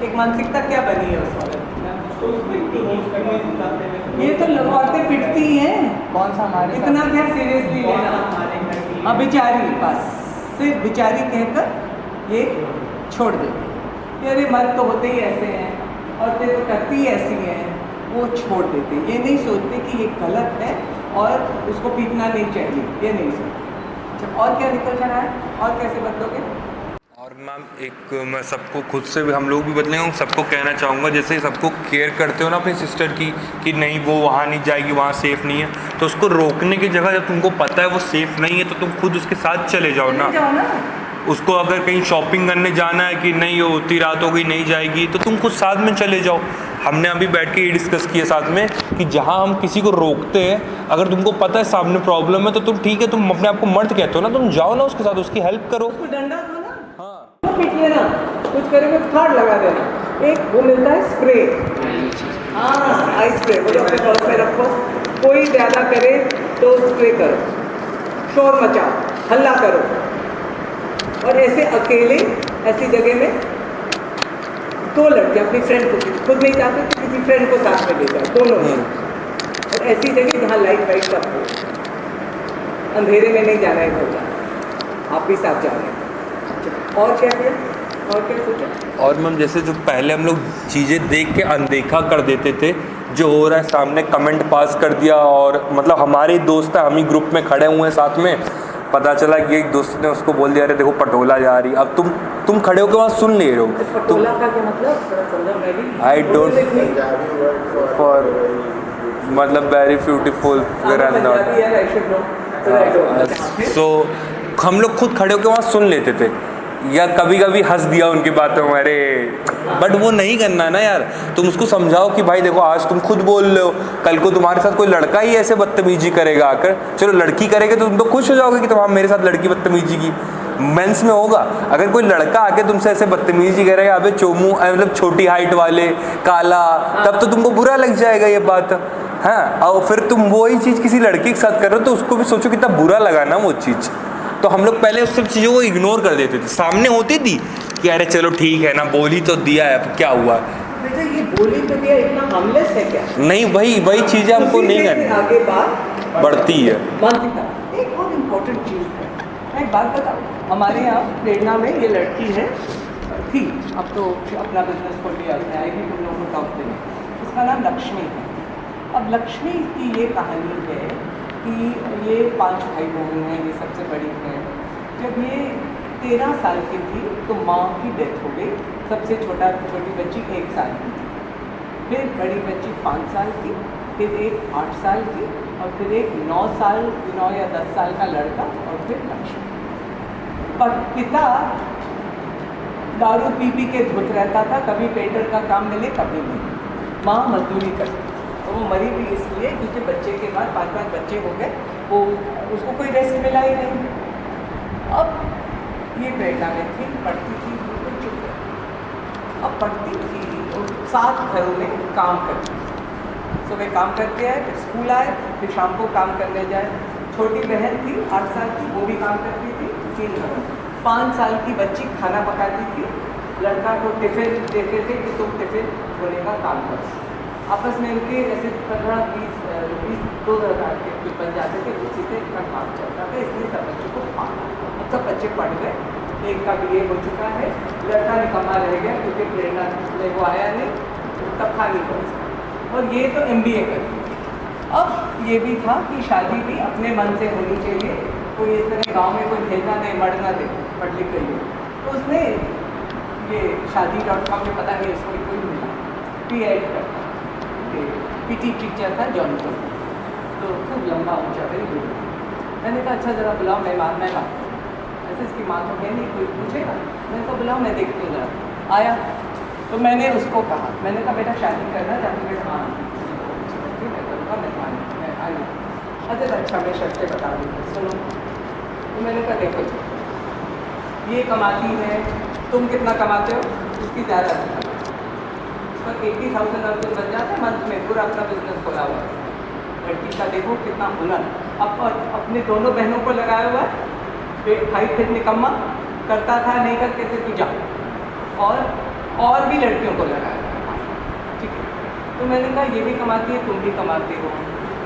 एक मानसिकता क्या बनी है उस औरत की? ये तो औरतें पिटती हैं,
कौन सा हमारे
इतना क्या सीरियसली लेना? हाँ बेचारी, बस सिर्फ बेचारी कहकर ये छोड़ देती है। अरे मर्द तो होते ही ऐसे हैं, औरतें तो करती ही ऐसी हैं, वो छोड़ देते। ये नहीं सोचते कि ये गलत है और उसको पीटना नहीं चाहिए, ये नहीं सोचते। और क्या निकल कर रहा है, और कैसे बदलोगे?
और मैम एक मैं सबको खुद से भी, हम लोग भी बदलेंगे, सबको कहना चाहूँगा जैसे सबको केयर करते हो ना अपनी सिस्टर की कि नहीं वो वहाँ नहीं जाएगी, वहाँ सेफ़ नहीं है, तो उसको रोकने की जगह जब तुमको पता है वो सेफ़ नहीं है तो तुम खुद उसके साथ चले जाओ ना। उसको अगर कहीं शॉपिंग करने जाना है कि नहीं वो उतनी रात हो गई नहीं जाएगी, तो तुम खुद साथ में चले जाओ। हमने अभी बैठ के ये डिस्कस किया साथ में कि जहाँ हम किसी को रोकते हैं, अगर तुमको पता है सामने प्रॉब्लम है तो तुम ठीक है, तुम अपने आप को मर्द कहते हो ना, तुम जाओ ना उसके साथ, उसकी हेल्प करो।
डंडा दो ना, हाँ पीट लेना, कुछ करेंगे तो थाड़ लगा देना। एक वो मिलता है स्प्रे, हाँ आई स्प्रे, वो अपने पर्स में रखो, कोई ज़्यादा करे तो स्प्रे करो, शोर मचाओ, हल्ला करो, और ऐसे अकेले ऐसी जगह में दो लड़के अपनी फ्रेंड को, खुद नहीं चाहते तो किसी फ्रेंड को साथ में ले जाओ, दोनों ही, और ऐसी जगह जहाँ लाइट वाइट सब हो, अंधेरे में नहीं जाना है घूमना, आप भी साथ जाना है। और क्या किया, और क्या सोचा?
और मैम जैसे जो पहले हम लोग चीज़ें देख के अनदेखा कर देते थे, जो हो रहा है सामने कमेंट पास कर दिया, और मतलब हमारे दोस्त है, हम ही ग्रुप में खड़े हुए हैं साथ में, पता चला कि एक दोस्त ने उसको बोल दिया अरे देखो पटोला जा रही, अब तुम खड़े होकर वहाँ सुन ले रहे हो।
पटोला का क्या मतलब?
आई डोंट फॉर मतलब वेरी ब्यूटीफुल सो हम लोग खुद खड़े होकर वहाँ सुन लेते थे, या कभी कभी हंस दिया उनकी बातों में, अरे बट वो नहीं करना ना यार। तुम उसको समझाओ कि भाई देखो आज तुम खुद बोल रहे हो, कल को तुम्हारे साथ कोई लड़का ही ऐसे बदतमीजी करेगा आकर, चलो लड़की करेगा तो तुम तो खुश हो जाओगे कि तुम मेरे साथ लड़की बदतमीजी की, मेंस में होगा। अगर कोई लड़का आके तुमसे ऐसे बदतमीजी करेगा, अबे चोमू मतलब छोटी हाइट वाले काला, तब तो तुमको बुरा लग जाएगा ये बात। हाँ, और फिर तुम वही चीज़ किसी लड़की के साथ कर रहे हो तो उसको भी सोचो कितना बुरा लगा ना वो चीज़। तो हम लोग पहले उस सब चीज़ों को इग्नोर कर देते थे, सामने होती थी कि अरे चलो ठीक है ना, बोली तो दिया है, अब क्या हुआ।
बेटा ये बोली तो दिया, इतना हार्मलेस है क्या?
नहीं, वही चीज़ें हमको नहीं करनी,
आगे बात
बढ़ती है।
मानसिकता एक और इम्पोर्टेंट चीज़ है। मैं एक बात बताऊँ, हमारे यहाँ प्रेरणा में ये लड़की है थी, अब तो अपना बिजनेस खोल लिया, आएगी तुम लोगों को टॉप देने, उसका नाम लक्ष्मी है। अब लक्ष्मी की ये कहानी है कि ये 5 भाई बहन हैं, ये सबसे बड़ी है। जब ये 13 साल की थी तो माँ की डेथ हो गई, सबसे छोटी बच्ची 1 साल की थी, फिर बड़ी बच्ची 5 साल की, फिर एक 8 साल की, और फिर एक 9 या 10 साल का लड़का, और फिर लक्ष्मी। पर पिता दारू पी के धुत रहता था, कभी पेंटर का काम मिले कभी नहीं, माँ मजदूरी करती। तो वो मरी भी इसलिए क्योंकि बच्चे के बाद 5 बच्चे हो गए, वो उसको कोई रेस्ट मिला ही नहीं। अब ये प्रेरणा में थी, पढ़ती थी, बिल्कुल चुप रही। अब पढ़ती थी और 7 घरों में काम करती थी। सुबह काम करके आए, फिर स्कूल आए, फिर शाम को काम करने जाए। छोटी बहन थी 8 साल की, वो भी काम करती थी 3 घरों। 5 साल की बच्ची खाना पकाती थी, लड़का को टिफ़िन देते थे कि तुम टिफ़िन धोने का काम करो। आपस में इनके ऐसे 15-20 रुपीज़ 2000 के कुछ बन जाते थे, उसी से इतना काम चलता था, इसलिए सब बच्चों को पाना। अब सब बच्चे पढ़ गए, एक का BA हो चुका है, लड़का निकम्मा रह गया क्योंकि प्रेरणा में वो आया नहीं, तब खा नहीं कर सकता। और ये तो MBA कर दी। अब ये भी था कि शादी भी अपने मन से होनी चाहिए, कोई इस तरह गाँव में कोई भेजना नहीं, मरना दे, पढ़ लिख गई हो। तो उसने ये शादी.com में पता नहीं उसको कोई मिला, PEd करता, PT टीचर था जौनपुर, तो खूब लंबा ऊँचा, वेरी गुड। मैंने कहा अच्छा ज़रा बुलाओ, मैं बात ऐसे इसकी माँ तो है नहीं, कोई पूछेगा, मैंने कहा बुलाओ मैं देखती हूँ ज़रा। आया तो मैंने उसको कहा, मैंने कहा बेटा शादी करना चाहती हूँ? हाँ मैं करूँगा, मैं आई। अच्छा मैं शर्तें बता दूँगी, सुनो। तो मैंने कहा देखो ये कमाती है, तुम कितना कमाते हो? उसकी ज़्यादा पर 80,000 अर्निंग बन जाता है मंथ में, पूरा अपना बिजनेस खोला हुआ है। लड़की का देखो कितना हुनर, अब अपने दोनों बहनों को लगाया हुआ है। भाई फिर निकम्मा करता था, नहीं करके थे तू जा, और भी लड़कियों को लगाया, ठीक है। तो मैंने कहा ये भी कमाती है, तुम भी कमाते हो,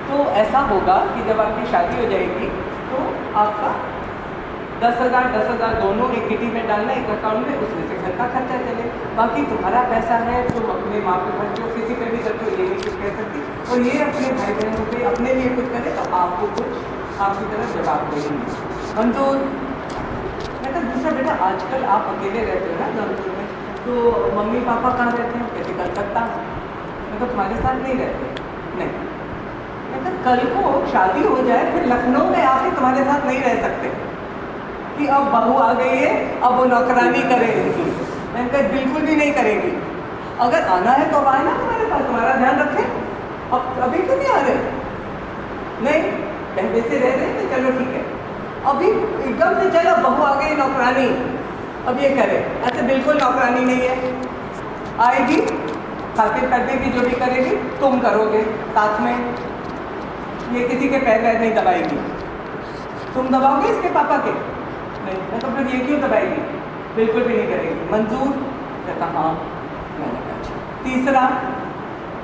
तो ऐसा होगा कि जब आपकी शादी हो जाएगी तो आपका 10,000 दोनों एक किटी में डालना, एक अकाउंट में, उसमें से घर का खर्चा चले, बाकी तुम्हारा पैसा है, तुम अपने माँ पे खर्च हो, किसी पे भी करते हो, ये नहीं कुछ कह सकती। और ये अपने भाई बहनों पे अपने लिए कुछ करे तो आपको कुछ आपकी तरफ जवाब देंगे। मंजूर। मैं कहा दूसरा बेटा आजकल आप अकेले रहते हो ना जौनपुर में, तो मम्मी पापा कहाँ रहते हैं? कहते कलकत्ता। मैं कहा तुम्हारे साथ नहीं रहते? नहीं। मैं कहा कल को शादी हो जाए फिर लखनऊ में आके तुम्हारे साथ नहीं रह सकते कि अब बहू आ गई है, अब वो नौकरानी करेगी। मैंने कहा बिल्कुल भी नहीं करेगी, अगर आना है तो अब आए ना तुम्हारे पास, तुम्हारा ध्यान रखें। अब अभी तो नहीं आ रहे, नहीं पहले से रह रहे तो चलो ठीक है, अभी एकदम से चलो बहू आ गई नौकरानी, अब ये करे, ऐसे बिल्कुल नौकरानी नहीं है। आएगी खातिर कर देगी, जो भी करेगी तुम करोगे साथ में, ये किसी के पैर वैर नहीं दबाएगी। तुम दबाओगे इसके पापा के? नहीं। तो फिर ये क्यों दबाएगी? बिल्कुल भी नहीं करेगी। मंजूर? कहता हाँ। मैंने कहा अच्छा। तीसरा,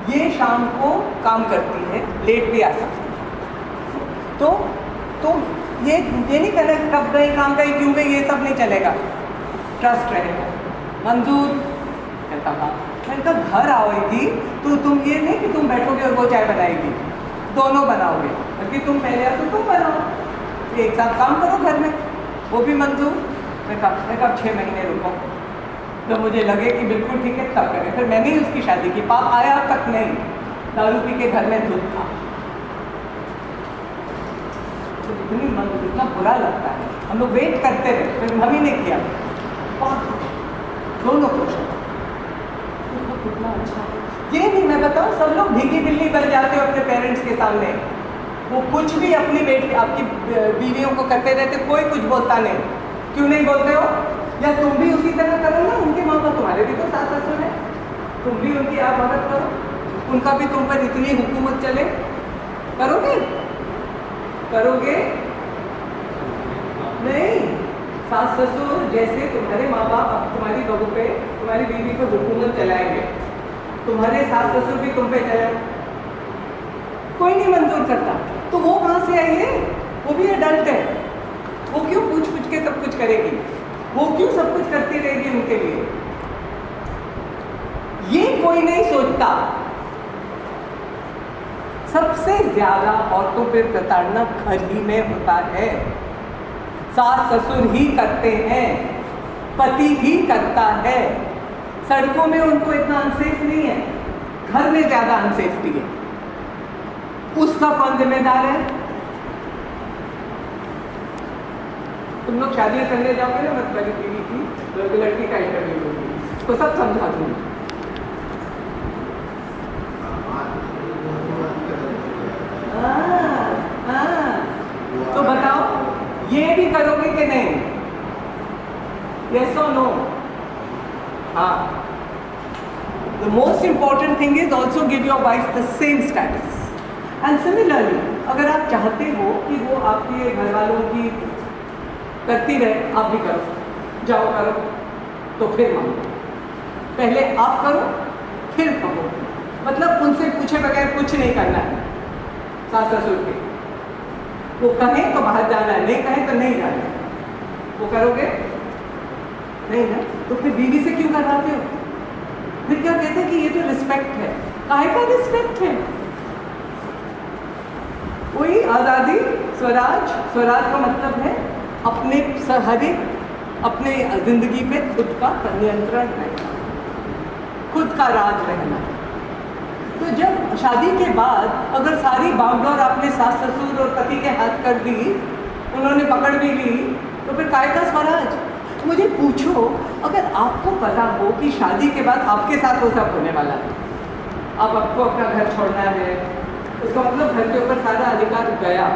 ये शाम को काम करती है, लेट भी आ सकती है, तो ये नहीं करेगा कब गई, कहाँ गई, क्यों गई, ये सब नहीं चलेगा, ट्रस्ट रहेगा। मंजूर? कहता हाँ। मैंने कहा घर आओगी तो तुम ये नहीं कि तुम बैठोगे और वो चाय बनाएगी, दोनों बनाओगे, बल्कि तुम पहले आओ तो तुम बनाओ, एक साथ काम करो घर में, वो भी मंजूर। मैं कहा 6 महीने रुको, तो मुझे लगे कि बिल्कुल ठीक है तब करें। फिर मैंने ही उसकी शादी की, पाप आया तक नहीं, दारू पी के घर में दूध था, तो इतना बुरा लगता है। हम लोग वेट करते रहे, फिर हम ही ने किया, दोनों खुश हैं, कितना अच्छा है। ये नहीं मैं बताऊँ, सब लोग भीगी बिल्ली बन जाते हो अपने पेरेंट्स के सामने, वो कुछ भी अपनी बेटी आपकी बीवियों को करते रहते, कोई कुछ बोलता नहीं। क्यों नहीं बोलते हो? या तुम भी उसी तरह करो ना, उनके माँ बाप, तुम्हारे भी तो सास ससुर है, तुम भी उनकी आप मदद करो, उनका भी तुम पर इतनी हुकूमत चले, करोगे? करोगे नहीं। सास ससुर जैसे तुम्हारे माँ बाप अब तुम्हारी बहू पे, तुम्हारी बीवी पे हुकूमत चलाएंगे, तुम्हारे सास ससुर भी तुम पे चलाए, कोई नहीं मंजूर करता, तो वो कहाँ से आई है? वो भी एडल्ट है, वो क्यों पूछ पूछ के सब कुछ करेगी, वो क्यों सब कुछ करती रहेगी उनके लिए? ये कोई नहीं सोचता। सबसे ज्यादा औरतों पर प्रताड़ना घर ही में होता है, सास ससुर ही करते हैं, पति ही करता है, सड़कों में उनको इतना अनसेफ नहीं है, घर में ज्यादा अनसेफ्टी है, उसका कौन जिम्मेदार है? तुम लोग शादियां करने जाओगे ना, मैं तुम्हारी बीवी की लड़की का इंटरव्यू लूँगी तो सब समझा दूँगी। तो बताओ ये भी करोगे कि नहीं? Yes or no? हाँ। The most important thing is also give your wife the same status. And similarly, अगर आप चाहते हो कि वो आपके घर वालों की करती रहे, आप भी करो, जाओ करो, तो फिर मांगो। पहले आप करो फिर कहो, मतलब उनसे पूछे बगैर कुछ नहीं करना है। सास ससुर के, वो कहें तो बाहर जाना है, नहीं कहें तो नहीं जाना है, वो करोगे नहीं ना? तो फिर बीवी से क्यों करवाते हो? फिर क्या कहते हैं कि ये तो रिस्पेक्ट है। काहे का रिस्पेक्ट है? वही आज़ादी, स्वराज। स्वराज का मतलब है अपने हर एक अपने जिंदगी पे खुद का नियंत्रण रहना, खुद का राज रहना। तो जब शादी के बाद अगर सारी बागडोर आपने सास ससुर और पति के हाथ कर दी, उन्होंने पकड़ भी ली, तो फिर काय का स्वराज? मुझे पूछो, अगर आपको पता हो कि शादी के बाद आपके साथ वो सब होने वाला है, अब आपको अपना घर छोड़ना है, उसका मतलब घर के ऊपर सारा अधिकार गया,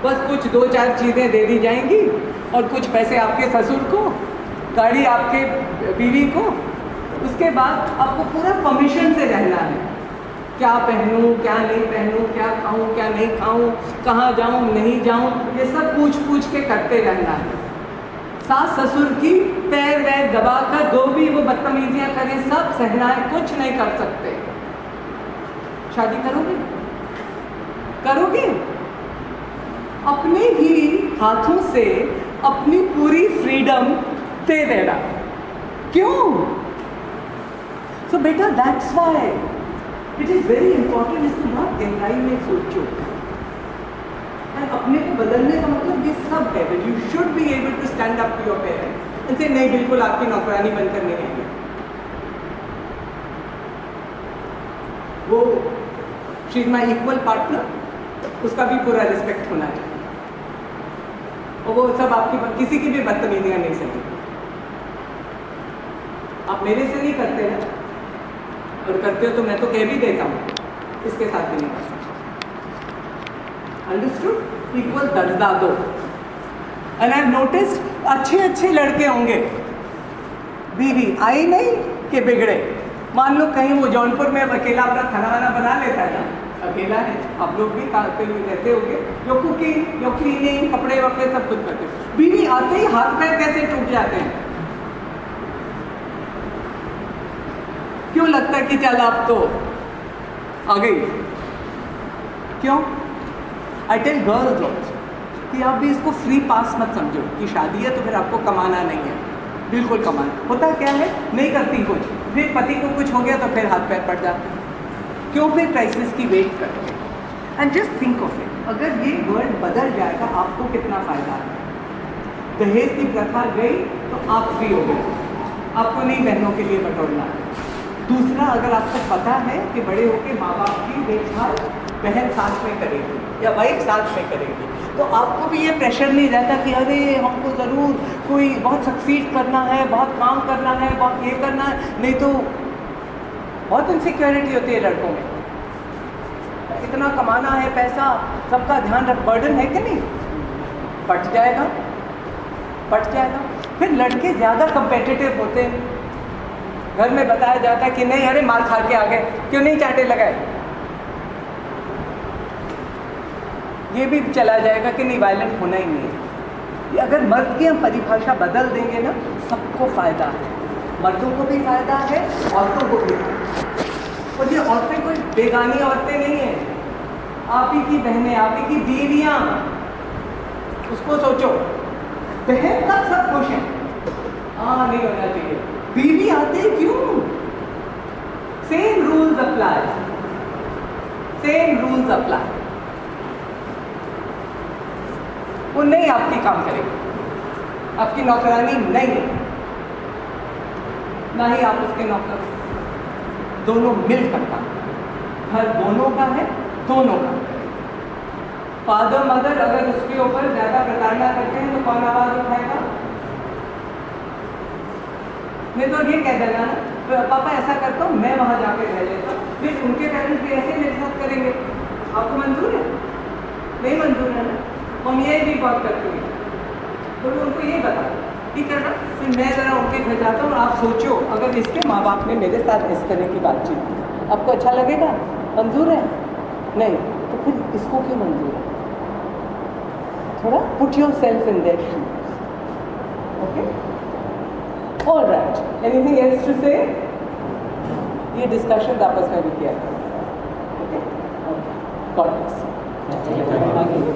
बस कुछ 2-4 चीज़ें दे दी जाएंगी और कुछ पैसे आपके ससुर को, गाड़ी आपके बीवी को, उसके बाद आपको पूरा परमिशन से रहना है। क्या पहनूं, क्या नहीं पहनूं, क्या खाऊं, क्या नहीं खाऊं, कहाँ जाऊं, नहीं जाऊं, ये सब पूछ के करते रहना है। सास ससुर की पैर वैर दबा कर जो भी वो बदतमीजियाँ करें सब सहना है, कुछ नहीं कर सकते। शादी करोगे? करोगे? अपने ही हाथों से अपनी पूरी फ्रीडम दे देना। क्यों? सो बेटा that's why it is very important, इसको बहुत गहराई में सोचो। अपने को बदलने का मतलब ये सब है, but you should be able to stand up to your parents and say नहीं, बिल्कुल आपकी नौकरानी बनकर नहीं आएगी। वो she is my equal partner, उसका भी पूरा रिस्पेक्ट होना चाहिए, और वो सब आपकी किसी की भी बदतमीजियाँ नहीं सही। आप मेरे से नहीं करते हैं, और करते हो तो मैं तो कह भी देता हूँ, इसके साथ भी नहीं कर सकता। अंडरस्टूड? इक्वल दर्जा दो। एंड आई हैव नोटिस्ड अच्छे लड़के होंगे, बीवी आई नहीं कि बिगड़े। मान लो कहीं वो जौनपुर में अकेला अपना खाना वाना बना लेता है ना, अकेला है, आप लोग भी पे रहते होंगे, जो कुकिंग, जो क्लीनिंग, कपड़े वपड़े सब कुछ करते हो, बीवी आते ही हाथ पैर कैसे टूट जाते हैं? क्यों लगता है कि चल आप तो आ गई? क्यों? आई टेल गर्ल्स ऑल्सो कि आप भी इसको फ्री पास मत समझो कि शादी है तो फिर आपको कमाना नहीं है, बिल्कुल कमाना होता क्या है, नहीं करती कुछ, फिर पति को कुछ हो गया तो फिर हाथ पैर पड़ जाते हैं। क्यों? फिर क्राइसिस की वेट करते हैं। And just think of it, अगर ये वर्ल्ड बदल जाएगा आपको कितना फ़ायदा है। दहेज की प्रथा गई तो आप फ्री हो गए, आपको नहीं बहनों के लिए बटोरना है। दूसरा, अगर आपको पता है कि बड़े होकर माँ बाप की देखभाल बहन साथ में करेगी या वाइफ साथ में करेगी, तो आपको भी ये प्रेशर नहीं रहता कि अरे हमको ज़रूर कोई बहुत सक्सीड करना है, बहुत काम करना है, बहुत ये करना है, नहीं तो बहुत इनसिक्योरिटी होती है लड़कों में। इतना कमाना है, पैसा, सबका ध्यान रख, बर्डन है कि नहीं? पट जाएगा। फिर लड़के ज़्यादा कंपेटिटिव होते हैं, घर में बताया जाता है कि नहीं अरे मार खा के आ गए, क्यों नहीं चांटे लगाए? ये भी चला जाएगा कि नहीं वायलेंट होना ही नहीं है। ये अगर मर्द की हम परिभाषा बदल देंगे ना, सबको फ़ायदा है, मर्दों को भी फ़ायदा है, औरतों को भी। और ये औरतें कोई बेगानी औरतें नहीं हैं, आप ही की बहनें, आप ही की बीवियाँ। उसको सोचो, बहन तक सब खुश हैं, हाँ नहीं होना चाहिए, बीवी आते क्यों? Same rules apply. वो नहीं आपकी काम करेगी, आपकी नौकरानी नहीं है, ना ही आप उसके नौकर, दोनों मिलकर काम। घर दोनों का है, दोनों काम करेंगे। फादर मदर अगर उसके ऊपर ज़्यादा प्रताड़ना करते हैं तो कौन आवाज़ उठाएगा? नहीं तो ये कह देना ना, तो पापा ऐसा करता हूँ, मैं वहाँ जाके रह लेता हूँ, फिर उनके पेरेंट्स भी ऐसे मेरे साथ करेंगे। आपको मंजूर है? नहीं मंजूर है ना? हम ये भी बात करते हैं, तो उनको ये बता, ठीक है ना? फिर मैं ज़रा उनके घर जाता हूँ, आप सोचो अगर इसके माँ बाप ने मेरे साथ इस तरह की बातचीत की, आपको अच्छा लगेगा? मंजूर है? नहीं, तो फिर इसको क्यों मंजूर है? थोड़ा put yourself in their shoes. Okay, all right, anything else to say? ये डिस्कशन आपस में भी किया था। Okay, God bless.
चाहिए।